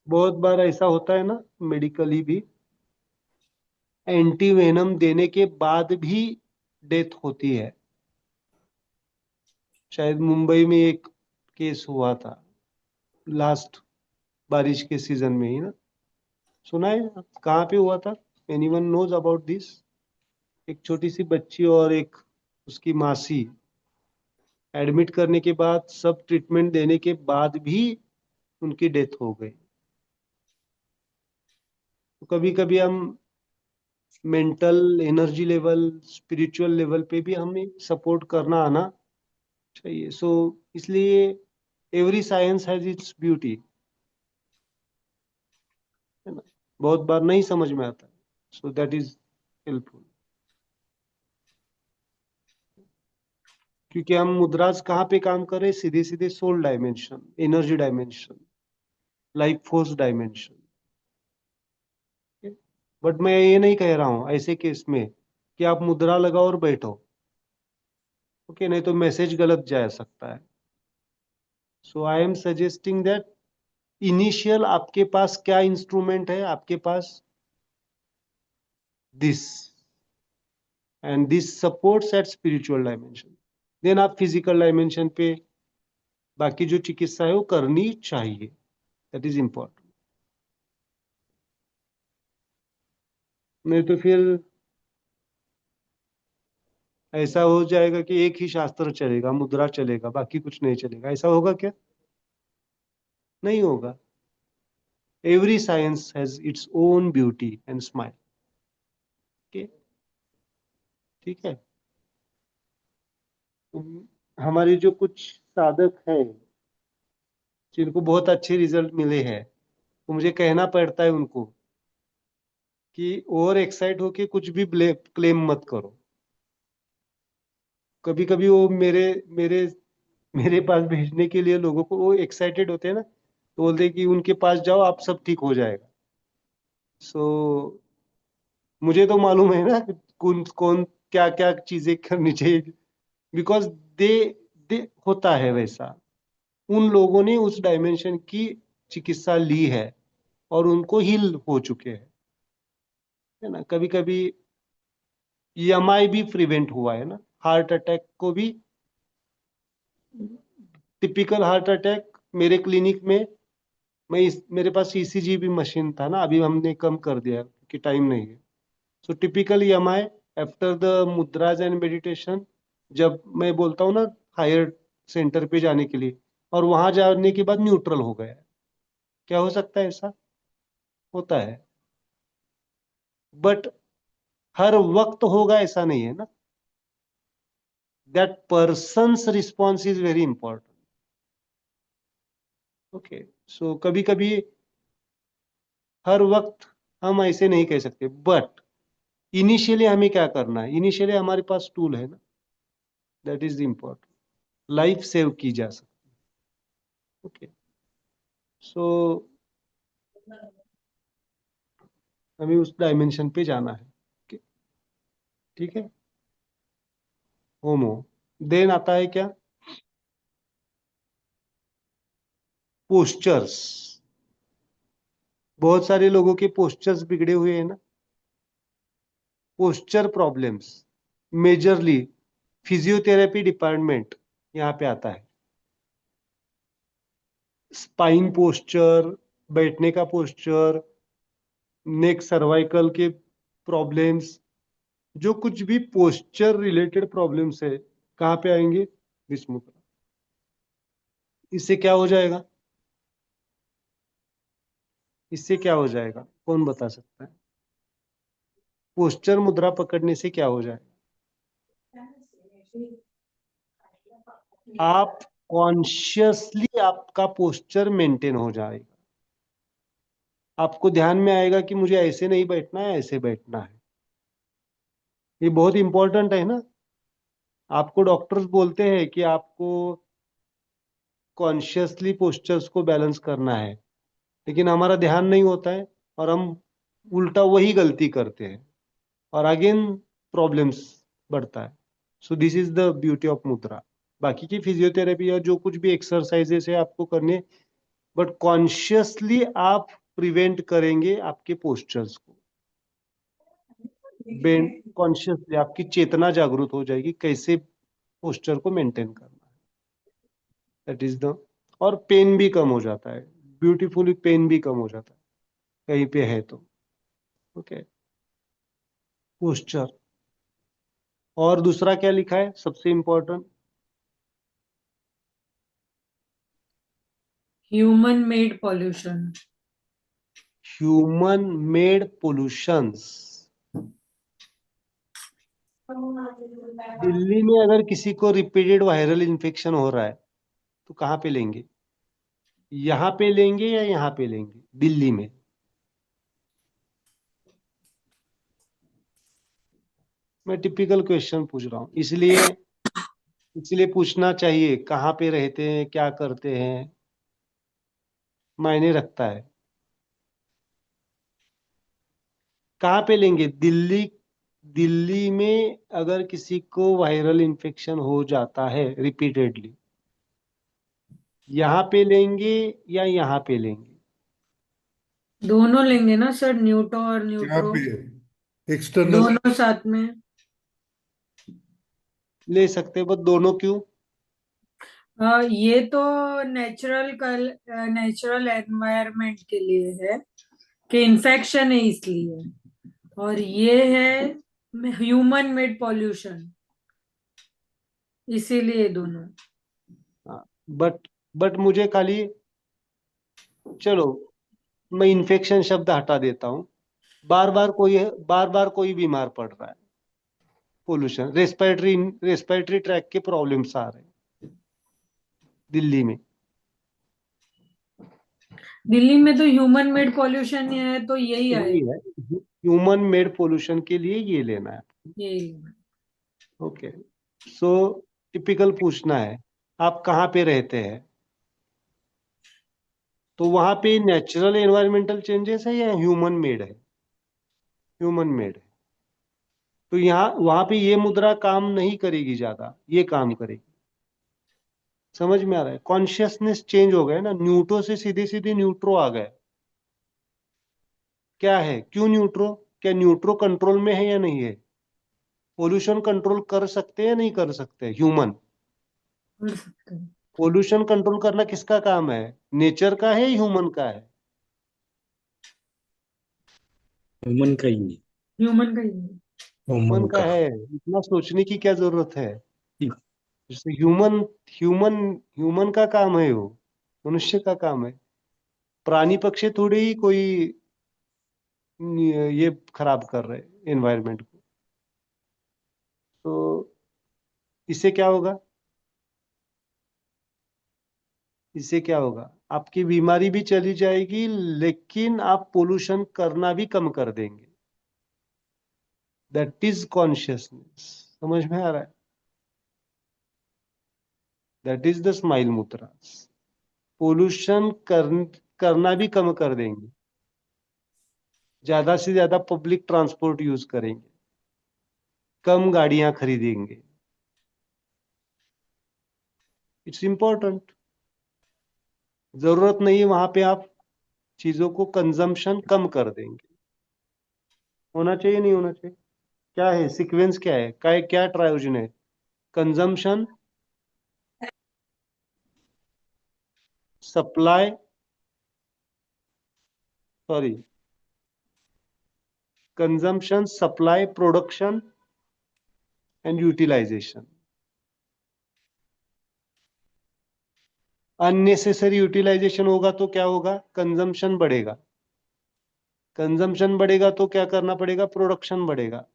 बहुत बार ऐसा होता है ना, मेडिकली भी, एंटी वेनम देने के बाद भी डेथ होती है। शायद मुंबई में एक केस हुआ था लास्ट बारिश के सीजन में ही ना, सुना है? कहाँ पे हुआ था? Anyone knows about this? एक छोटी सी बच्ची और एक उसकी मासी एडमिट करने के बाद, सब ट्रीटमेंट देने के बाद भी उनकी डेथ हो गई। तो कभी कभी हम mental energy level, spiritual level पे भी हमें सपोर्ट करना आना चाहिए। सो इसलिए every science has its beauty, है ना? बहुत बार नहीं समझ में आता, सो दैट इज हेल्पफुल। क्योंकि हम मुद्राज कहाँ पे काम कर रहे हैं? सीधे सीधे soul dimension, energy dimension, life force dimension. But मैं ये नहीं कह रहा हूं ऐसे केस में कि आप मुद्रा लगाओ और बैठो, ओके? नहीं तो मैसेज गलत जा सकता है। So I am suggesting that initial आपके पास क्या इंस्ट्रूमेंट है? आपके पास this, and this supports at spiritual dimension. Then आप फिजिकल डायमेंशन पे बाकी जो चिकित्सा है वो करनी चाहिए, दैट इज इंपॉर्टेंट। नहीं तो फिर ऐसा हो जाएगा कि एक ही शास्त्र चलेगा, मुद्रा चलेगा, बाकी कुछ नहीं चलेगा। ऐसा होगा क्या? नहीं होगा। Every science has its own beauty and smile. Okay, ठीक है। हमारे जो कुछ साधक हैं जिनको बहुत अच्छे रिजल्ट मिले हैं, तो मुझे कहना पड़ता है उनको कि ओवर एक्साइट होके कुछ भी क्लेम मत करो। कभी कभी वो मेरे मेरे मेरे पास भेजने के लिए लोगों को, वो एक्साइटेड होते हैं ना, तो बोलते हैं कि उनके पास जाओ, आप सब ठीक हो जाएगा। सो मुझे तो मालूम है ना कि कौन कौन क्या क्या चीजें करनी चाहिए, बिकॉज दे दे होता है वैसा। उन लोगों ने उस डायमेंशन की चिकित्सा ली है और उनको हील हो चुके हैं, है ना? कभी कभी ईएमआई भी प्रिवेंट हुआ है ना, हार्ट अटैक को भी। टिपिकल हार्ट अटैक मेरे क्लिनिक में, मेरे पास ईसीजी भी मशीन था ना, अभी हमने कम कर दिया क्योंकि टाइम नहीं है। So typical EMI after the mudras and meditation, जब मैं बोलता हूँ ना हायर सेंटर पे जाने के लिए, और वहां जाने के बाद न्यूट्रल हो गया है, क्या हो सकता है? ऐसा होता है, बट हर वक्त होगा ऐसा नहीं है ना। That persons response is very important. Okay, so कभी कभी हर वक्त हम ऐसे नहीं कह सकते, बट इनिशियली हमें क्या करना है? इनिशियली हमारे पास टूल है ना, that is important. Life save की जा सकती है। ओके, सो हमें उस डायमेंशन पे जाना है। Okay, ठीक है। होमो, देन आता है क्या? पोस्चर्स। बहुत सारे लोगों के पोस्चर्स बिगड़े हुए हैं ना। Posture problems majorly physiotherapy department यहाँ पे आता है। स्पाइन पोस्चर, बैठने का पोस्चर, नेक सर्वाइकल के प्रॉब्लम्स, जो कुछ भी पोस्चर रिलेटेड प्रॉब्लम्स है, कहाँ पे आएंगे? विस्मुद्रा। इससे क्या हो जाएगा? इससे क्या हो जाएगा, कौन बता सकता है? पोस्चर मुद्रा पकड़ने से क्या हो जाएगा? आप कॉन्शियसली आपका पोस्चर मेंटेन हो जाएगा। आपको ध्यान में आएगा कि मुझे ऐसे नहीं बैठना है, ऐसे बैठना है। ये बहुत इंपॉर्टेंट है ना। आपको डॉक्टर्स बोलते हैं कि आपको कॉन्शियसली पोस्चर्स को बैलेंस करना है, लेकिन हमारा ध्यान नहीं होता है और हम उल्टा वही गलती करते हैं और अगेन प्रॉब्लम्स बढ़ता है। So this is the beauty of मुद्रा। बाकी की फिजियोथेरेपी या जो कुछ भी एक्सरसाइजेस है आपको करने, बट कॉन्शियसली आप प्रिवेंट करेंगे आपके पोस्चर्स को। बेंड कॉन्शियसली आपकी चेतना जागृत हो जाएगी कैसे पोस्चर को मेंटेन करना है। That is the. और पेन भी कम हो जाता है, ब्यूटीफुली पेन भी कम हो जाता है कहीं पे है तो। Okay, posture. और दूसरा क्या लिखा है सबसे important? Human made pollution. Human made pollutions. Delhi में अगर किसी को रिपीटेड वायरल इन्फेक्शन हो रहा है तो कहाँ पे लेंगे? यहाँ पे लेंगे या यहाँ पे लेंगे? दिल्ली में। मैं टिपिकल क्वेश्चन पूछ रहा हूँ, इसलिए इसलिए पूछना चाहिए कहाँ पे रहते हैं, क्या करते हैं, मायने रखता है। कहाँ पे लेंगे? दिल्ली। दिल्ली में अगर किसी को वायरल इन्फेक्शन हो जाता है रिपीटेडली, यहाँ पे लेंगे या यहाँ पे लेंगे? दोनों लेंगे ना सर, न्यूटो और यहाँ न्यूट्रो पे एक्सटर्नल दोनों साथ में ले सकते हैं, बट दोनों क्यों? ये तो नेचुरल एनवायरनमेंट के लिए है कि इन्फेक्शन है इसलिए, और ये है ह्यूमन मेड पॉल्यूशन, इसीलिए दोनों। बट मुझे खाली, चलो मैं इन्फेक्शन शब्द हटा देता हूँ। बार बार कोई बीमार पड़ रहा है, पोल्यूशन, रेस्पिरेटरी ट्रैक के प्रॉब्लम्स आ रहे हैं दिल्ली में। दिल्ली में तो ह्यूमन मेड पॉल्यूशन है तो यही यही आएगा। है, ह्यूमन मेड पोल्यूशन के लिए ये लेना है। यही। ओके, सो टिपिकल पूछना है आप कहाँ पे रहते हैं, तो वहां पे नेचुरल एनवायरमेंटल चेंजेस है या ह्यूमन मेड है? ह्यूमन मेड है। तो यहाँ वहां पे ये मुद्रा काम नहीं करेगी, ज्यादा ये काम करेगी। समझ में आ रहा है? कॉन्शियसनेस चेंज हो गया ना, न्यूट्रो से सीधे सीधे न्यूट्रो आ गए। क्या है, क्यों न्यूट्रो? क्या न्यूट्रो कंट्रोल में है या नहीं है? पोल्यूशन कंट्रोल कर सकते हैं या नहीं कर सकते ह्यूमन? कर सकते हैं। पोल्यूशन कंट्रोल करना किसका काम है? नेचर का है, ह्यूमन का है? ह्यूमन का ही ह्यूमन का ही है। ह्यूमन ह्यूमन का का है। इतना सोचने की क्या जरूरत है? जैसे ह्यूमन ह्यूमन ह्यूमन का काम है, वो मनुष्य का काम है। प्राणी पक्षी थोड़ी ही कोई ये खराब कर रहे एनवायरनमेंट को। तो इससे क्या होगा? इससे क्या होगा? आपकी बीमारी भी चली जाएगी, लेकिन आप पोल्यूशन करना भी कम कर देंगे। That is consciousness. समझ में आ रहा है? दैट इज द स्माइल मुद्रा। पोल्यूशन करना भी कम कर देंगे, ज्यादा से ज्यादा पब्लिक ट्रांसपोर्ट यूज करेंगे, कम गाड़ियां खरीदेंगे। It's important. जरूरत नहीं है वहां पे आप चीजों को कंजम्पशन कम कर देंगे। होना चाहिए नहीं होना चाहिए? क्या है सीक्वेंस, क्या है, क्या ट्रायोजन है? Consumption, supply, sorry, consumption, supply, production and utilisation. Unnecessary utilisation होगा तो क्या होगा? कंजम्पशन बढ़ेगा। कंजम्पशन बढ़ेगा तो क्या करना पड़ेगा? प्रोडक्शन बढ़ेगा।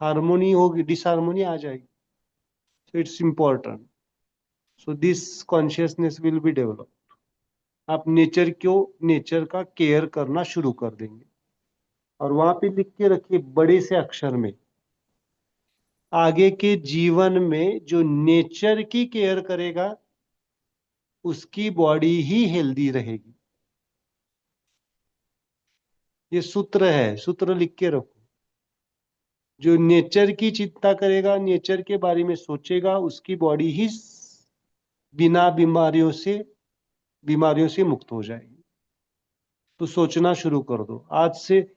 हार्मोनी होगी, डिसहार्मोनी आ जाएगी। So it's important. So this consciousness will be develop. आप नेचर का केयर करना शुरू कर देंगे। और वहां पे लिख के रखिए बड़े से अक्षर में, आगे के जीवन में जो नेचर की केयर करेगा उसकी बॉडी ही हेल्दी रहेगी। ये सूत्र है, सूत्र लिख के रखो। जो नेचर की चिंता करेगा, नेचर के बारे में सोचेगा, उसकी बॉडी ही बिना बीमारियों से मुक्त हो जाएगी। तो सोचना शुरू कर दो आज से,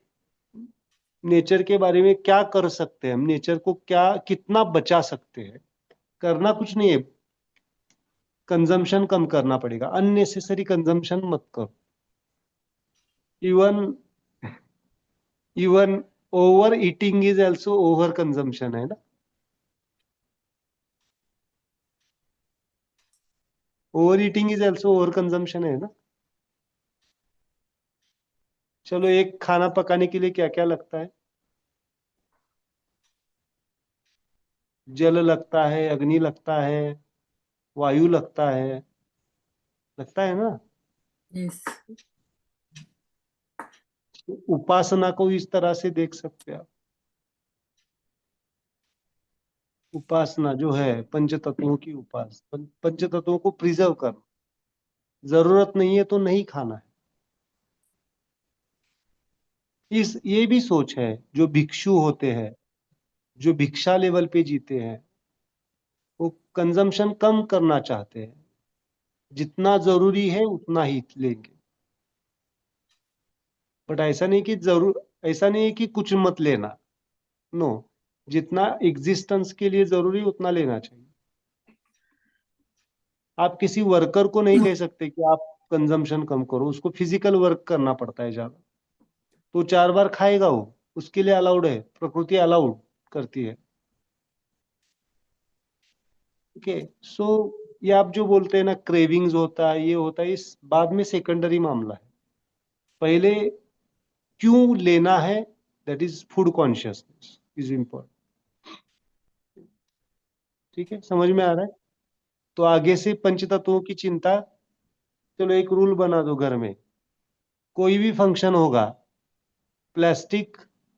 नेचर के बारे में क्या कर सकते हैं हम, नेचर को क्या कितना बचा सकते हैं। करना कुछ नहीं है, कंजम्पशन कम करना पड़ेगा। अननेसेसरी कंजम्पशन मत करो। Even even over eating is also over consumption, है ना? Over eating is also over consumption, है ना? चलो, एक खाना पकाने के लिए क्या क्या लगता है? जल लगता है, अग्नि लगता है, वायु लगता है ना? यस। उपासना को इस तरह से देख सकते हैं आप। उपासना जो है पंच तत्वों की पंच तत्वों को प्रिजर्व करना। जरूरत नहीं है तो नहीं खाना है। ये भी सोच है। जो भिक्षु होते हैं, जो भिक्षा लेवल पे जीते हैं, वो कंजम्पशन कम करना चाहते हैं। जितना जरूरी है उतना ही लेंगे। बट ऐसा नहीं है कि कुछ मत लेना। नो, जितना एग्जिस्टेंस के लिए जरूरी उतना लेना चाहिए। आप किसी वर्कर को नहीं कह सकते कि आप कंजम्पशन कम करो, उसको फिजिकल वर्क करना पड़ता है ज्यादा। तो 4 बार खाएगा वो, उसके लिए अलाउड है, प्रकृति अलाउड करती है। ओके, सो ये आप जो बोलते हैं ना, क्रेविंग्स होता है, ये होता है, इस बाद में सेकेंडरी मामला है। पहले क्यों लेना है, that is food consciousness is important. ठीक है, समझ में आ रहा है? तो आगे से पंच तत्वों की चिंता। चलो, एक रूल बना दो घर में, कोई भी फंक्शन होगा प्लास्टिक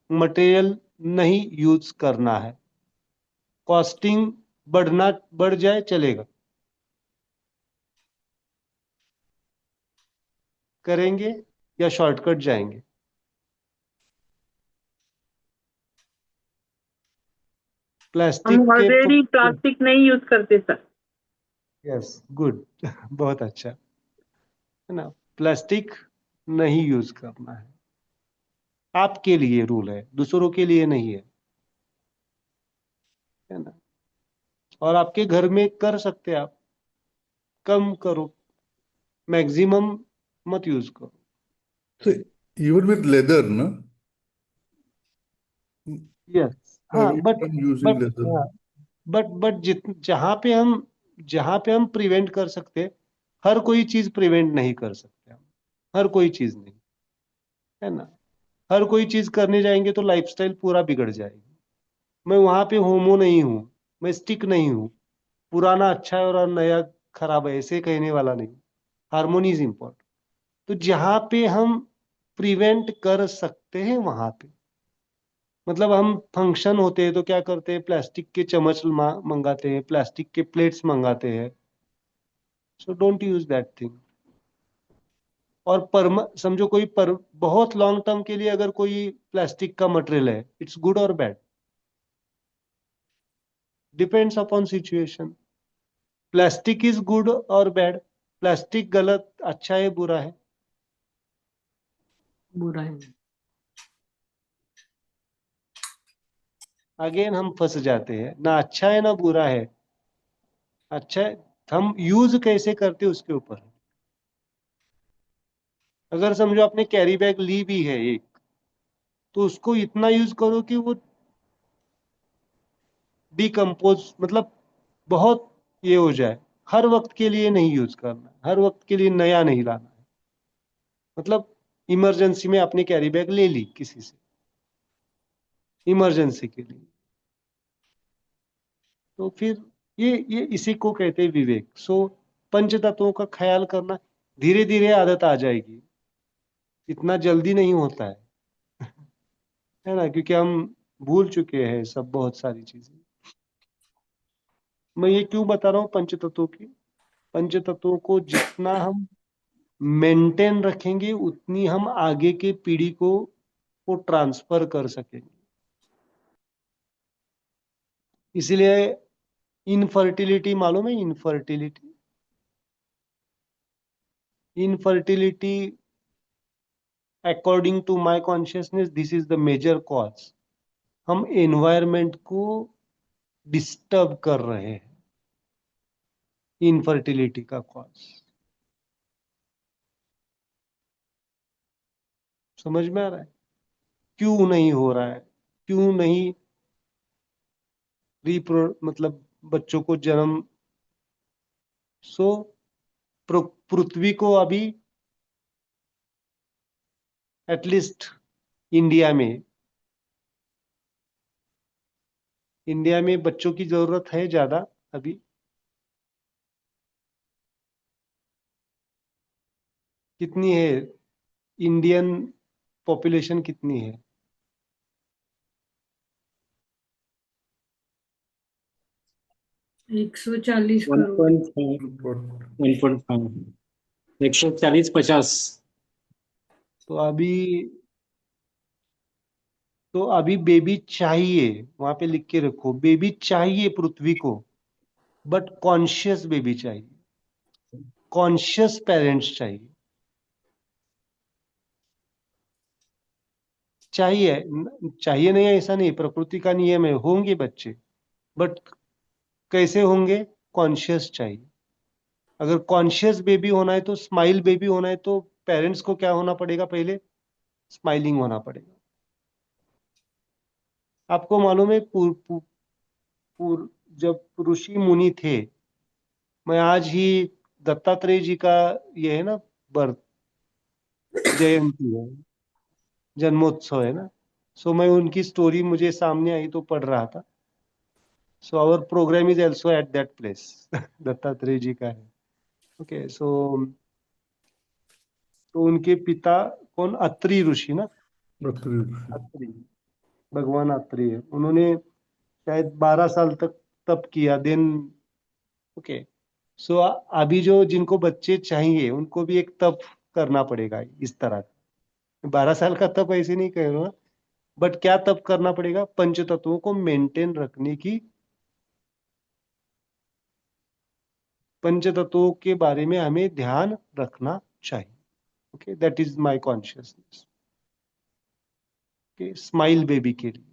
मटेरियल नहीं यूज करना है। कॉस्टिंग बढ़ जाए चलेगा, करेंगे या शॉर्टकट जाएंगे? प्लास्टिक हम के ऑलरेडी प्लास्टिक नहीं यूज करते सर। Yes, good. बहुत अच्छा, है ना? प्लास्टिक नहीं यूज करना है। आपके लिए रूल है, दूसरों के लिए नहीं है ना? और आपके घर में कर सकते हैं आप, कम करो, मैक्सिमम मत यूज करो। So even with leather, no? Yes, हाँ, Avoid but from using but leather. हाँ, बट जहां पे हम प्रिवेंट कर सकते, हर कोई चीज प्रिवेंट नहीं कर सकते हम। हर कोई चीज नहीं, है ना? हर कोई चीज करने जाएंगे तो लाइफस्टाइल पूरा बिगड़ जाएगी। मैं वहां पे होमो नहीं हूं, मैं स्टिक नहीं हूं। पुराना अच्छा है और नया खराब है, ऐसे कहने वाला नहीं। Harmony is important. तो जहां पे हम प्रिवेंट कर सकते हैं वहां पे, मतलब हम फंक्शन होते हैं तो क्या करते हैं, प्लास्टिक के चम्मच मंगाते हैं, प्लास्टिक के प्लेट्स मंगाते हैं। So don't use that thing. और समझो बहुत लॉन्ग टर्म के लिए अगर कोई प्लास्टिक का मटेरियल है, इट्स गुड और bad, depends upon situation. Plastic is good और बैड, प्लास्टिक गलत, अच्छा है, बुरा है? बुरा है। अगेन हम फंस जाते हैं, ना अच्छा है ना बुरा है। अच्छा है, हम यूज कैसे करते हैं उसके ऊपर। अगर समझो आपने कैरी बैग ली भी है एक, तो उसको इतना यूज करो कि वो डिकम्पोज, मतलब बहुत ये हो जाए, हर वक्त के लिए नहीं यूज करना, हर वक्त के लिए नया नहीं लाना है। मतलब इमरजेंसी में आपने कैरी बैग ले ली किसी से, इमरजेंसी के लिए, तो फिर ये इसी को कहते हैं विवेक। सो पंच तत्वों का ख्याल करना, धीरे धीरे आदत आ जाएगी, इतना जल्दी नहीं होता है ना, क्योंकि हम भूल चुके हैं सब बहुत सारी चीजें। मैं ये क्यों बता रहा हूँ पंच तत्वों की, पंच तत्वों को जितना हम मेंटेन रखेंगे उतनी हम आगे की पीढ़ी को ट्रांसफर कर सकेंगे। इसलिए इनफर्टिलिटी मालूम है, infertility, infertility according to my consciousness this is the major cause. हम एनवायरमेंट को डिस्टर्ब कर रहे हैं, इनफर्टिलिटी का कॉज। समझ में आ रहा है क्यों नहीं हो रहा है, क्यों नहीं रिप्रो मतलब बच्चों को जन्म। सो पृथ्वी को अभी एटलीस्ट इंडिया में बच्चों की जरूरत है ज्यादा अभी। कितनी है इंडियन पॉपुलेशन, कितनी है? 140 वन करोड़। Point five 1.5 140-50। तो अभी तो अभी बेबी चाहिए, वहां पे लिख के रखो, बेबी चाहिए पृथ्वी को, बट कॉन्शियस बेबी चाहिए, कॉन्शियस पेरेंट्स चाहिए। चाहिए नहीं ऐसा नहीं, प्रकृति का नियम है, होंगे बच्चे, बट कैसे होंगे? कॉन्शियस चाहिए। अगर कॉन्शियस बेबी होना है तो, स्माइल बेबी होना है तो पेरेंट्स को क्या होना पड़ेगा? पहले स्माइलिंग होना पड़ेगा। आपको मालूम है जब ऋषि मुनि थे, मैं आज ही दत्तात्रेय जी का ये है ना बर्थ जयंती है, जन्मोत्सव है ना, सो मैं उनकी स्टोरी मुझे सामने आई तो पढ़ रहा था। So our programme is also at that place. Dattatreya ji का है। ओके, सो तो उनके पिता कौन? अत्रि ऋषि ना, अत्रि, भगवान अत्रि है। उन्होंने शायद 12 साल तक तप किया, देन ओके। सो अभी जो जिनको बच्चे चाहिए उनको भी एक तप करना पड़ेगा इस तरह का। 12 साल का तप ऐसे नहीं कह रहा, बट क्या तप करना पड़ेगा? पंच तत्वों को मेंटेन रखने की, पंच तत्वों के बारे में हमें ध्यान रखना चाहिए। Okay, that is my consciousness. Okay, smile baby के लिए,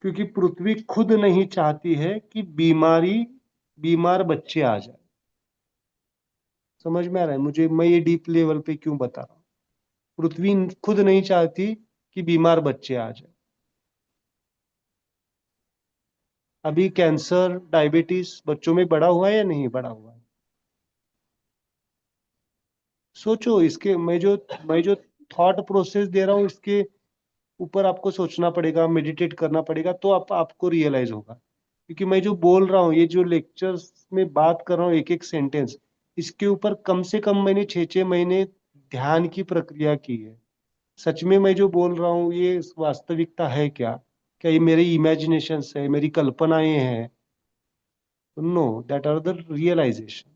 क्योंकि पृथ्वी खुद नहीं चाहती है कि बीमार बच्चे आ जाए। समझ में आ रहा है मुझे, मैं ये डीप लेवल पे क्यों बता रहा हूँ? पृथ्वी खुद नहीं चाहती कि बीमार बच्चे आ जाए। अभी कैंसर, डायबिटीज बच्चों में बढ़ा हुआ है या नहीं बढ़ा हुआ है? सोचो, इसके मैं जो थॉट प्रोसेस दे रहा हूँ, इसके ऊपर आपको सोचना पड़ेगा, मेडिटेट करना पड़ेगा, तो आपको रियलाइज होगा। क्योंकि मैं जो बोल रहा हूँ, ये जो लेक्चर्स में बात कर रहा हूँ, एक एक सेंटेंस, इसके ऊपर कम से कम मैंने 6-6 महीने ध्यान की प्रक्रिया की है। सच में मैं जो बोल रहा हूँ ये वास्तविकता है क्या? क्या ये मेरी इमेजिनेशन है, मेरी कल्पनाएं हैं? No, that are the realization.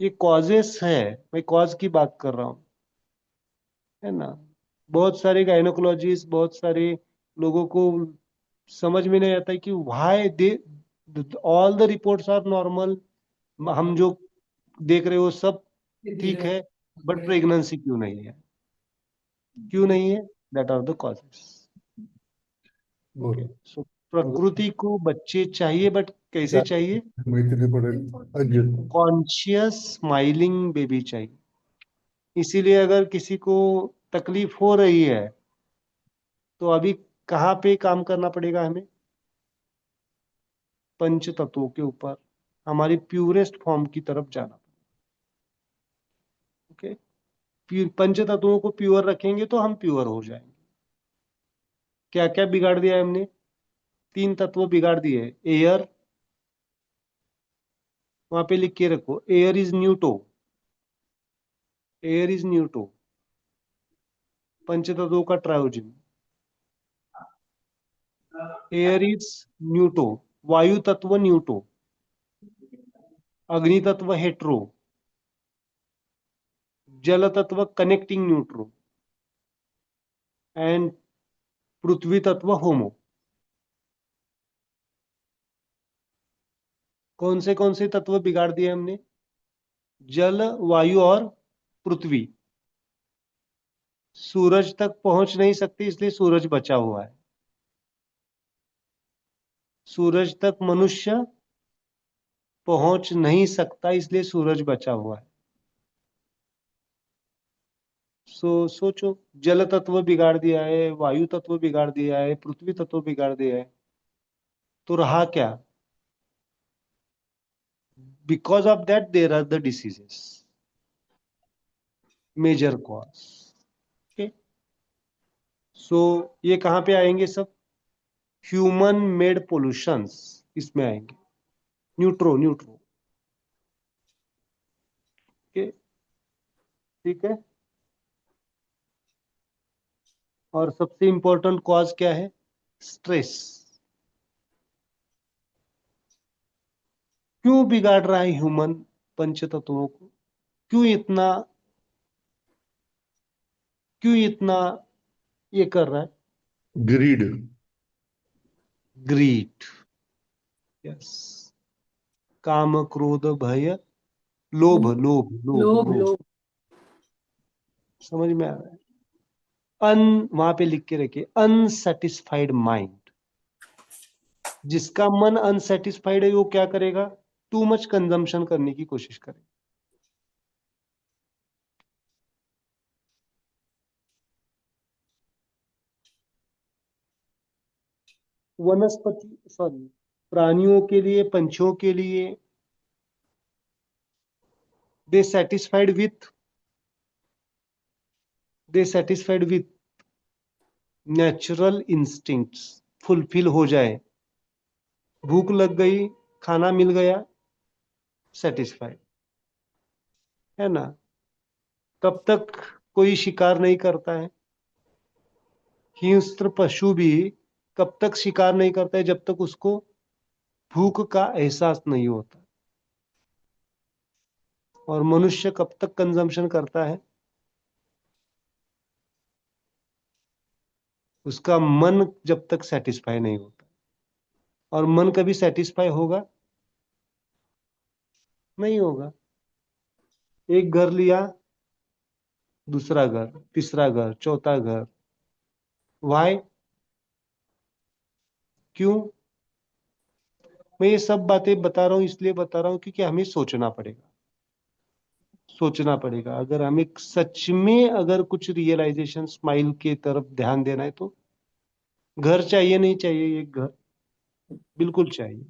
ये कॉजेस है, मैं कॉज की बात कर रहा हूँ, है ना। बहुत सारे गायनोकोलॉजिस्ट, बहुत सारे लोगों को समझ में नहीं आता है कि why they all the reports are normal, हम जो देख रहे हो सब ठीक है, बट प्रेगनेंसी क्यों नहीं है? क्यों नहीं है? That are the causes. Okay, so प्रकृति को बच्चे चाहिए, बट कैसे चाहिए? मैथिली पडेल अजय कॉन्शियस स्माइलिंग बेबी चाहिए। इसीलिए अगर किसी को तकलीफ हो रही है तो अभी कहाँ पे काम करना पड़ेगा हमें? पंच तत्वों के ऊपर हमारी प्यूरेस्ट फॉर्म की तरफ जाना। ओके, पंच तत्वों को प्योर रखेंगे तो हम प्योर हो जाएंगे। क्या क्या बिगाड़ दिया है हमने? 3 तत्व बिगाड़ दिए। एयर, वहां पे लिख के रखो, एयर इज न्यूटो, एयर इज न्यूटो, पंच तत्वों का ट्रायोजन। एयर इज न्यूटो, वायु तत्व न्यूटो, अग्नि तत्व हेट्रो, जल तत्व कनेक्टिंग न्यूट्रो एंड पृथ्वी तत्व होमो। कौन से तत्व बिगाड़ दिए हमने? जल, वायु और पृथ्वी। सूरज तक पहुंच नहीं सकती, इसलिए सूरज बचा हुआ है। सूरज तक मनुष्य पहुंच नहीं सकता, इसलिए सूरज बचा हुआ है। सोचो, जल तत्व बिगाड़ दिया है, वायु तत्व बिगाड़ दिया है, पृथ्वी तत्व बिगाड़ दिया है, तो रहा क्या? Because of that there are the diseases, major cause. Okay, so ये कहां पे आएंगे सब? ह्यूमन मेड पोल्यूशंस इसमें आएंगे। न्यूट्रो, न्यूट्रो। ओके, ठीक है। और सबसे इंपॉर्टेंट कॉज क्या है? स्ट्रेस। क्यों बिगाड़ रहा है ह्यूमन पंच तत्वों को? क्यों इतना ये कर रहा है? Greed. Greed, yes. काम, क्रोध, भय, लोभ, लोभ, लोभ, लोभ लोभ। लोभ। समझ में आ रहा है? वहां पे लिख के रखिए, अनसेटिस्फाइड माइंड। जिसका मन अनसेटिस्फाइड है वो क्या करेगा? टू मच कंजम्पशन करने की कोशिश करेगा। वनस्पति, सॉरी, प्राणियों के लिए, पंछियों के लिए, they satisfied with natural instincts, fulfil हो जाए। भूख लग गई, खाना मिल गया, सेटिस्फाइड, है ना? तब तक कोई शिकार नहीं करता है। हिंस्र पशु भी कब तक शिकार नहीं करता है? जब तक उसको भूख का एहसास नहीं होता। और मनुष्य कब तक कंजम्पशन करता है? उसका मन जब तक सेटिस्फाई नहीं होता। और मन कभी सेटिस्फाई होगा? नहीं होगा। एक घर लिया, दूसरा घर, तीसरा घर, चौथा घर। वाई? क्यों? मैं ये सब बातें बता रहा हूं, इसलिए बता रहा हूं क्योंकि हमें सोचना पड़ेगा। सोचना पड़ेगा। अगर हमें सच में अगर कुछ रियलाइजेशन, स्माइल के तरफ ध्यान देना है तो घर चाहिए नहीं चाहिए? एक घर बिल्कुल चाहिए।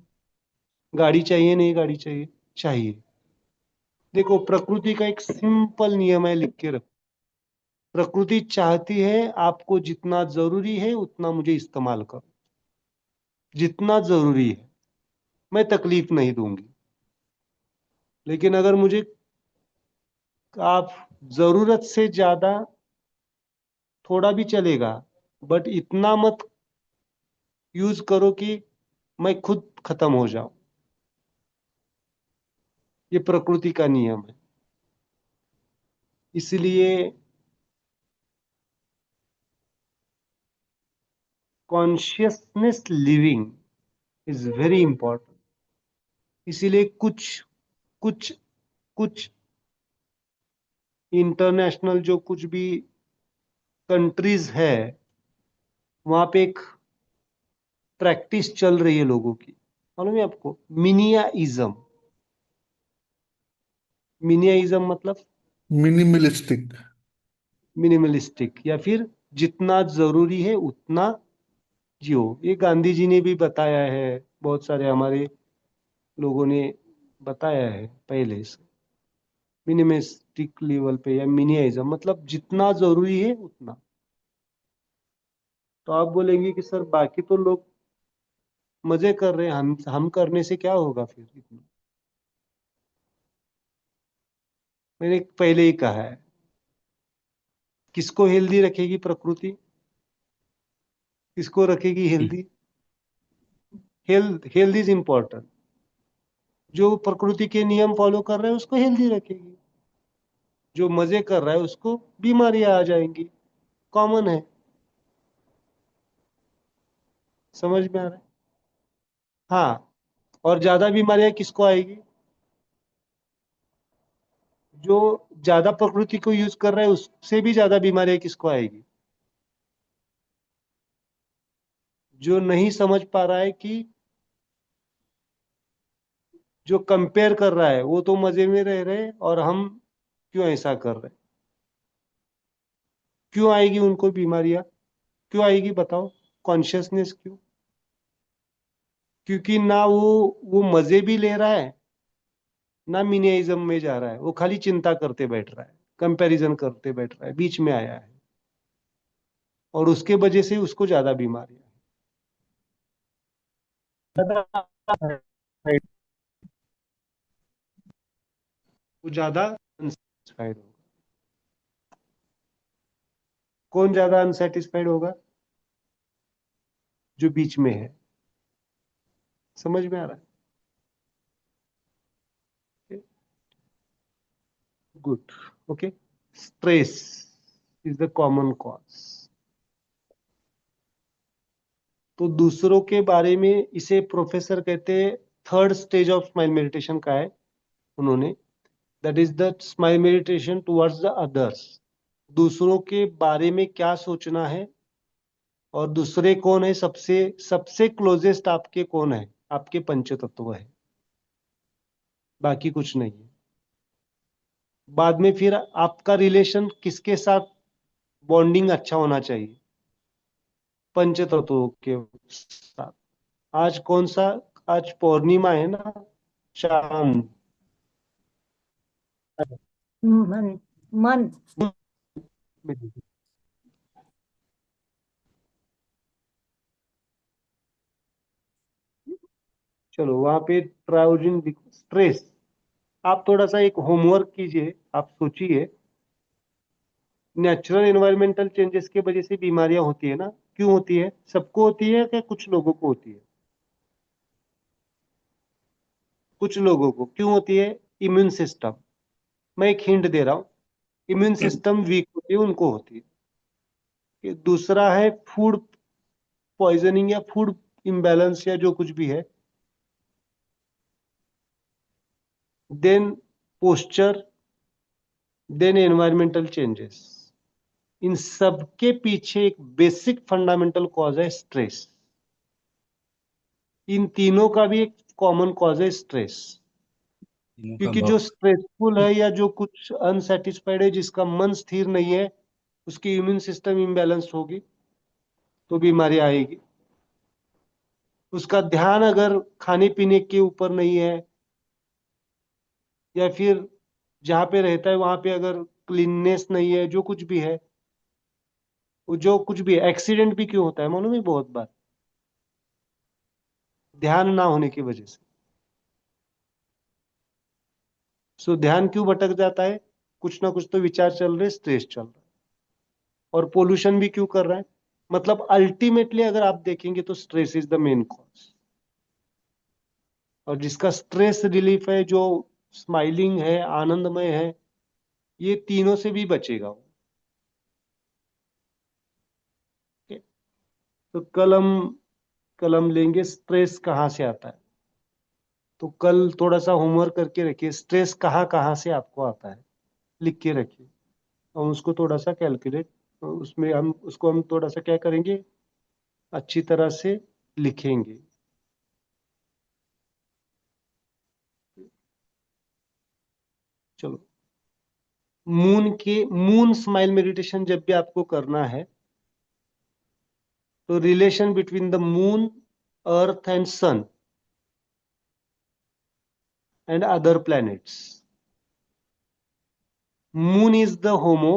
गाड़ी चाहिए नहीं? गाड़ी चाहिए, चाहिए। देखो, प्रकृति का एक सिंपल नियम है, लिख के रखो। प्रकृति चाहती है आपको जितना जरूरी है उतना मुझे इस्तेमाल करो, जितना जरूरी है। मैं तकलीफ नहीं दूंगी। लेकिन अगर मुझे आप जरूरत से ज्यादा, थोड़ा भी चलेगा, बट इतना मत यूज करो कि मैं खुद खत्म हो जाऊं। ये प्रकृति का नियम है। इसलिए consciousness living is very important. इसीलिए कुछ कुछ कुछ इंटरनेशनल जो कुछ भी कंट्रीज है, वहां पे एक प्रैक्टिस चल रही है लोगों की, मालूम है आपको? मिनियाइज्म। मिनियाइज्म मतलब Minimalistic. मिनिमलिस्टिक, या फिर जितना जरूरी है उतना जियो, ये गांधी जी ने भी बताया है, बहुत सारे हमारे लोगों ने बताया है पहले से। मिनिमलिस्टिक लेवल पे या मिनिमाइज्म, मतलब जितना जरूरी है उतना। तो आप बोलेंगे कि सर बाकी तो लोग मजे कर रहे हैं, हम करने से क्या होगा फिर इतना। मैंने पहले ही कहा है, किसको हेल्दी रखेगी प्रकृति, किसको रखेगी हेल्दी। Health is important. जो प्रकृति के नियम फॉलो कर रहे हैं उसको हेल्दी रखेगी, जो मजे कर रहा है उसको बीमारियां आ जाएंगी। कॉमन है, समझ में आ रहा है। हाँ, और ज्यादा बीमारियां किसको आएगी, जो ज्यादा प्रकृति को यूज कर रहा है उससे भी ज्यादा बीमारियां किसको आएगी, जो नहीं समझ पा रहा है कि जो कंपेयर कर रहा है वो तो मजे में रह रहे हैं और हम क्यों ऐसा कर रहे हैं। क्यों आएगी उनको बीमारियां, क्यों आएगी बताओ, कॉन्शियसनेस क्यों। क्योंकि ना वो मजे भी ले रहा है, ना मिनिमाइज्म में जा रहा है, वो खाली चिंता करते बैठ रहा है, कंपैरिजन करते बैठ रहा है, बीच में आया है, और उसके वजह से उसको ज्यादा बीमारियां हैं। वो ज्यादा अनसेटिस्फाइड होगा। कौन ज्यादा अनसेटिस्फाइड होगा, जो बीच में है। समझ में आ रहा है। Good, okay. Stress is the common cause. तो दूसरों के बारे में इसे प्रोफेसर कहते हैं, third stage of smile meditation का है उन्होंने, that is the smile meditation towards the others. दूसरों के बारे में क्या सोचना है, और दूसरे कौन है, सबसे सबसे क्लोजेस्ट आपके कौन है, आपके पंच तत्व है, बाकी कुछ नहीं है। बाद में फिर आपका रिलेशन किसके साथ बॉन्डिंग अच्छा होना चाहिए, पंच तत्वों के साथ। आज कौन सा, आज पूर्णिमा है ना, शाम। मन मन चलो वहां पे ट्रायोजिन स्ट्रेस। आप थोड़ा सा एक होमवर्क कीजिए, आप सोचिए, नेचुरल एनवायरमेंटल चेंजेस की वजह से बीमारियां होती है ना, क्यों होती है, सबको होती है क्या कुछ लोगों को होती है। कुछ लोगों को क्यों होती है, इम्यून सिस्टम। मैं एक हिंट दे रहा हूँ, इम्यून सिस्टम वीक होती है उनको होती है। कि दूसरा है फूड पॉइजनिंग या फूड इम्बैलेंस या जो कुछ भी है। Then posture, then environmental changes. इन सब के पीछे एक बेसिक फंडामेंटल कॉज है स्ट्रेस। इन तीनों का भी एक कॉमन कॉज है स्ट्रेस। क्योंकि जो स्ट्रेसफुल है या जो कुछ अनसेटिस्फाइड है, जिसका मन स्थिर नहीं है, उसकी इम्यून सिस्टम इम्बैलेंस होगी तो बीमारी आएगी। उसका ध्यान अगर खाने पीने के ऊपर नहीं है, या फिर जहाँ पे रहता है वहां पे अगर क्लीननेस नहीं है, जो कुछ भी है, वो जो कुछ भी है, एक्सीडेंट भी क्यों होता है मालूम है बहुत बार, ध्यान ना होने की वजह से। सो ध्यान क्यों भटक जाता है, कुछ ना कुछ तो विचार चल रहे, स्ट्रेस चल रहा है। और पोल्यूशन भी क्यों कर रहा है, मतलब अल्टीमेटली अगर आप देखेंगे तो stress is the main cause. और जिसका स्ट्रेस रिलीफ है, जो स्माइलिंग है, आनंदमय है, ये तीनों से भी बचेगा वो। ठीक है? तो कल हम लेंगे स्ट्रेस कहाँ से आता है। तो कल थोड़ा सा होमवर्क करके रखिए, स्ट्रेस कहाँ कहाँ से आपको आता है, लिख के रखिए। और उसको थोड़ा सा कैलकुलेट, उसमें हम थोड़ा सा क्या करेंगे, अच्छी तरह से लिखेंगे। चलो, मून स्माइल मेडिटेशन जब भी आपको करना है, तो relation between the moon, earth and sun and other planets. Moon is the homo,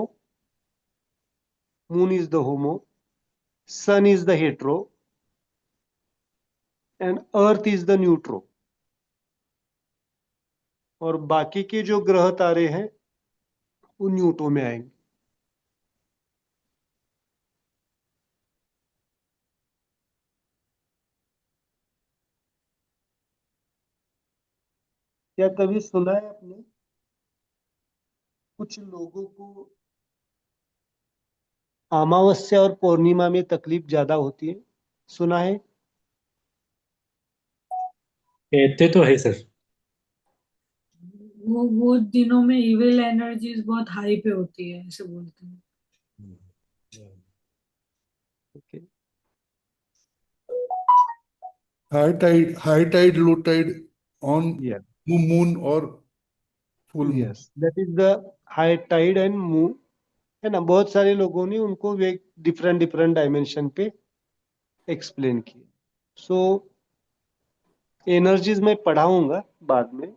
sun is the hetero, and earth is the neutro. और बाकी के जो ग्रह तारे हैं वो न्यूट्रो में आएंगे. क्या कभी सुना है आपने कुछ लोगों को अमावस्या और पूर्णिमा में तकलीफ ज्यादा होती है? सुना है? कहते तो है सर. वो दिनों में इविल एनर्जीज बहुत हाई पे होती है, ऐसे बोलते हैं. Okay. high tide, low tide on Yes. moon or full moon. Yes. That is the high tide and moon. है ना, बहुत सारे लोगों ने उनको डिफरेंट डिफरेंट डायमेंशन पे एक्सप्लेन किए. सो एनर्जीज मैं पढ़ाऊंगा बाद में,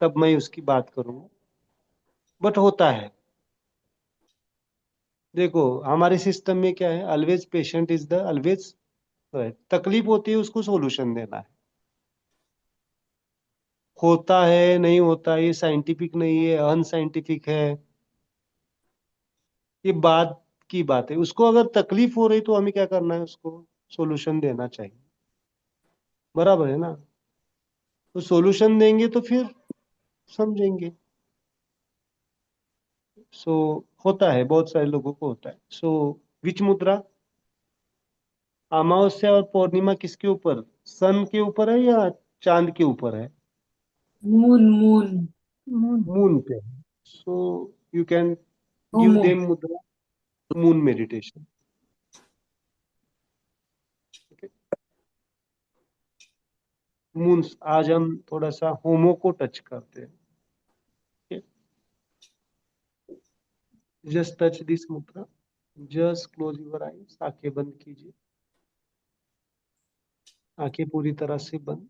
तब मैं उसकी बात करूंगा. बट होता है. देखो हमारे सिस्टम में क्या है, always patient is the always. तकलीफ होती है उसको सोल्यूशन देना है. होता है नहीं होता ये साइंटिफिक नहीं है, अनसाइंटिफिक है, ये बात की बात है. उसको अगर तकलीफ हो रही तो हमें क्या करना है, उसको सोल्यूशन देना चाहिए. बराबर है ना? तो सोल्यूशन देंगे तो फिर समझेंगे. सो होता है, बहुत सारे लोगों को होता है. सो विच मुद्रा, अमावस्या और पूर्णिमा किसके ऊपर, सन के ऊपर है या चांद के ऊपर है? मून मून moon, मून पे. So you can give homo. Them मुद्रा मून मेडिटेशन. मून, आज हम थोड़ा सा होमो को टच करते हैं. Just touch this mudra, just close your eyes. आंखें बंद कीजिए, आंखें पूरी तरह से बंद.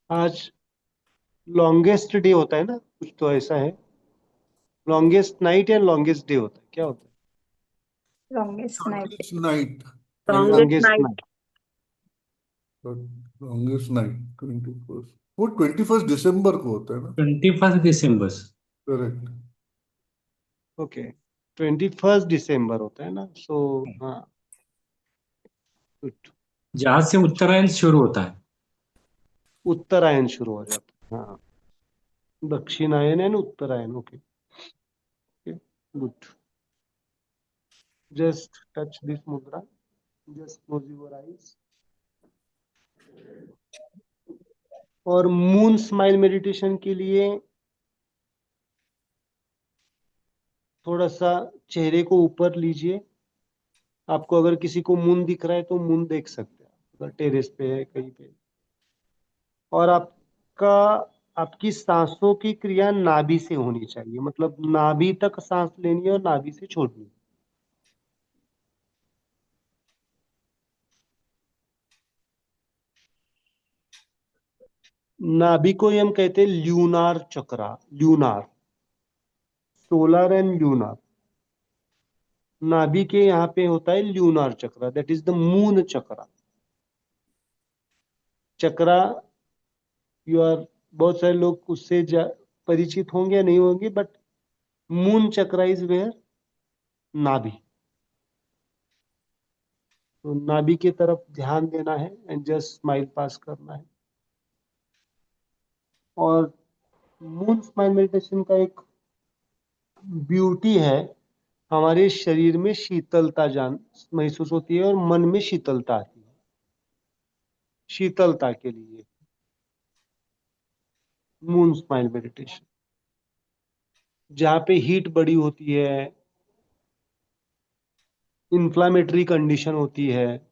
आज लॉन्गेस्ट डे होता है ना, कुछ तो ऐसा है. लॉन्गेस्ट नाइट या लॉन्गेस्ट डे होता है, क्या होता है? longest night. Longest night. Longest longest night. Night. Longest night. 21st. वो 21st दिसंबर को होता है ना? 21 दिसंबर. करेक्ट. ओके, 21 दिसंबर होता है ना. सो हाँ, गुड. जहां से उत्तरायण शुरू होता है. उत्तरायण शुरू हो जाता है. हाँ, दक्षिणायन एंड उत्तरायण. Okay, good. Just touch this mudra, just close your eyes. और मून स्माइल मेडिटेशन के लिए थोड़ा सा चेहरे को ऊपर लीजिए. आपको अगर किसी को मून दिख रहा है तो मून देख सकते हैं, अगर टेरेस पे है कहीं पे. और आपका, आपकी सांसों की क्रिया नाभि से होनी चाहिए, मतलब नाभि तक सांस लेनी है और नाभि से छोड़नी है. नाभि को ही हम कहते हैं ल्यूनार चक्रा. ल्यूनार, सोलर एंड ल्यूनार. नाभि के यहाँ पे होता है lunar chakra, that is the moon chakra. Chakra, you are, बहुत सारे लोग उससे परिचित होंगे या नहीं होंगे, but moon chakra is where, नाभि. तो नाभि की तरफ ध्यान देना है एंड जस्ट स्माइल पास करना है. और मून स्माइल मेडिटेशन का एक ब्यूटी है, हमारे शरीर में शीतलता जान महसूस होती है और मन में शीतलता आती है. शीतलता के लिए मून स्माइल मेडिटेशन. जहाँ पे हीट बड़ी होती है, इन्फ्लामेटरी कंडीशन होती है,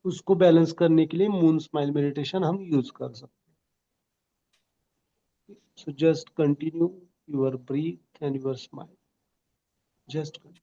उसको बैलेंस करने के लिए मून स्माइल मेडिटेशन हम यूज कर सकते हैं. So just continue your breath and your smile. Just continue.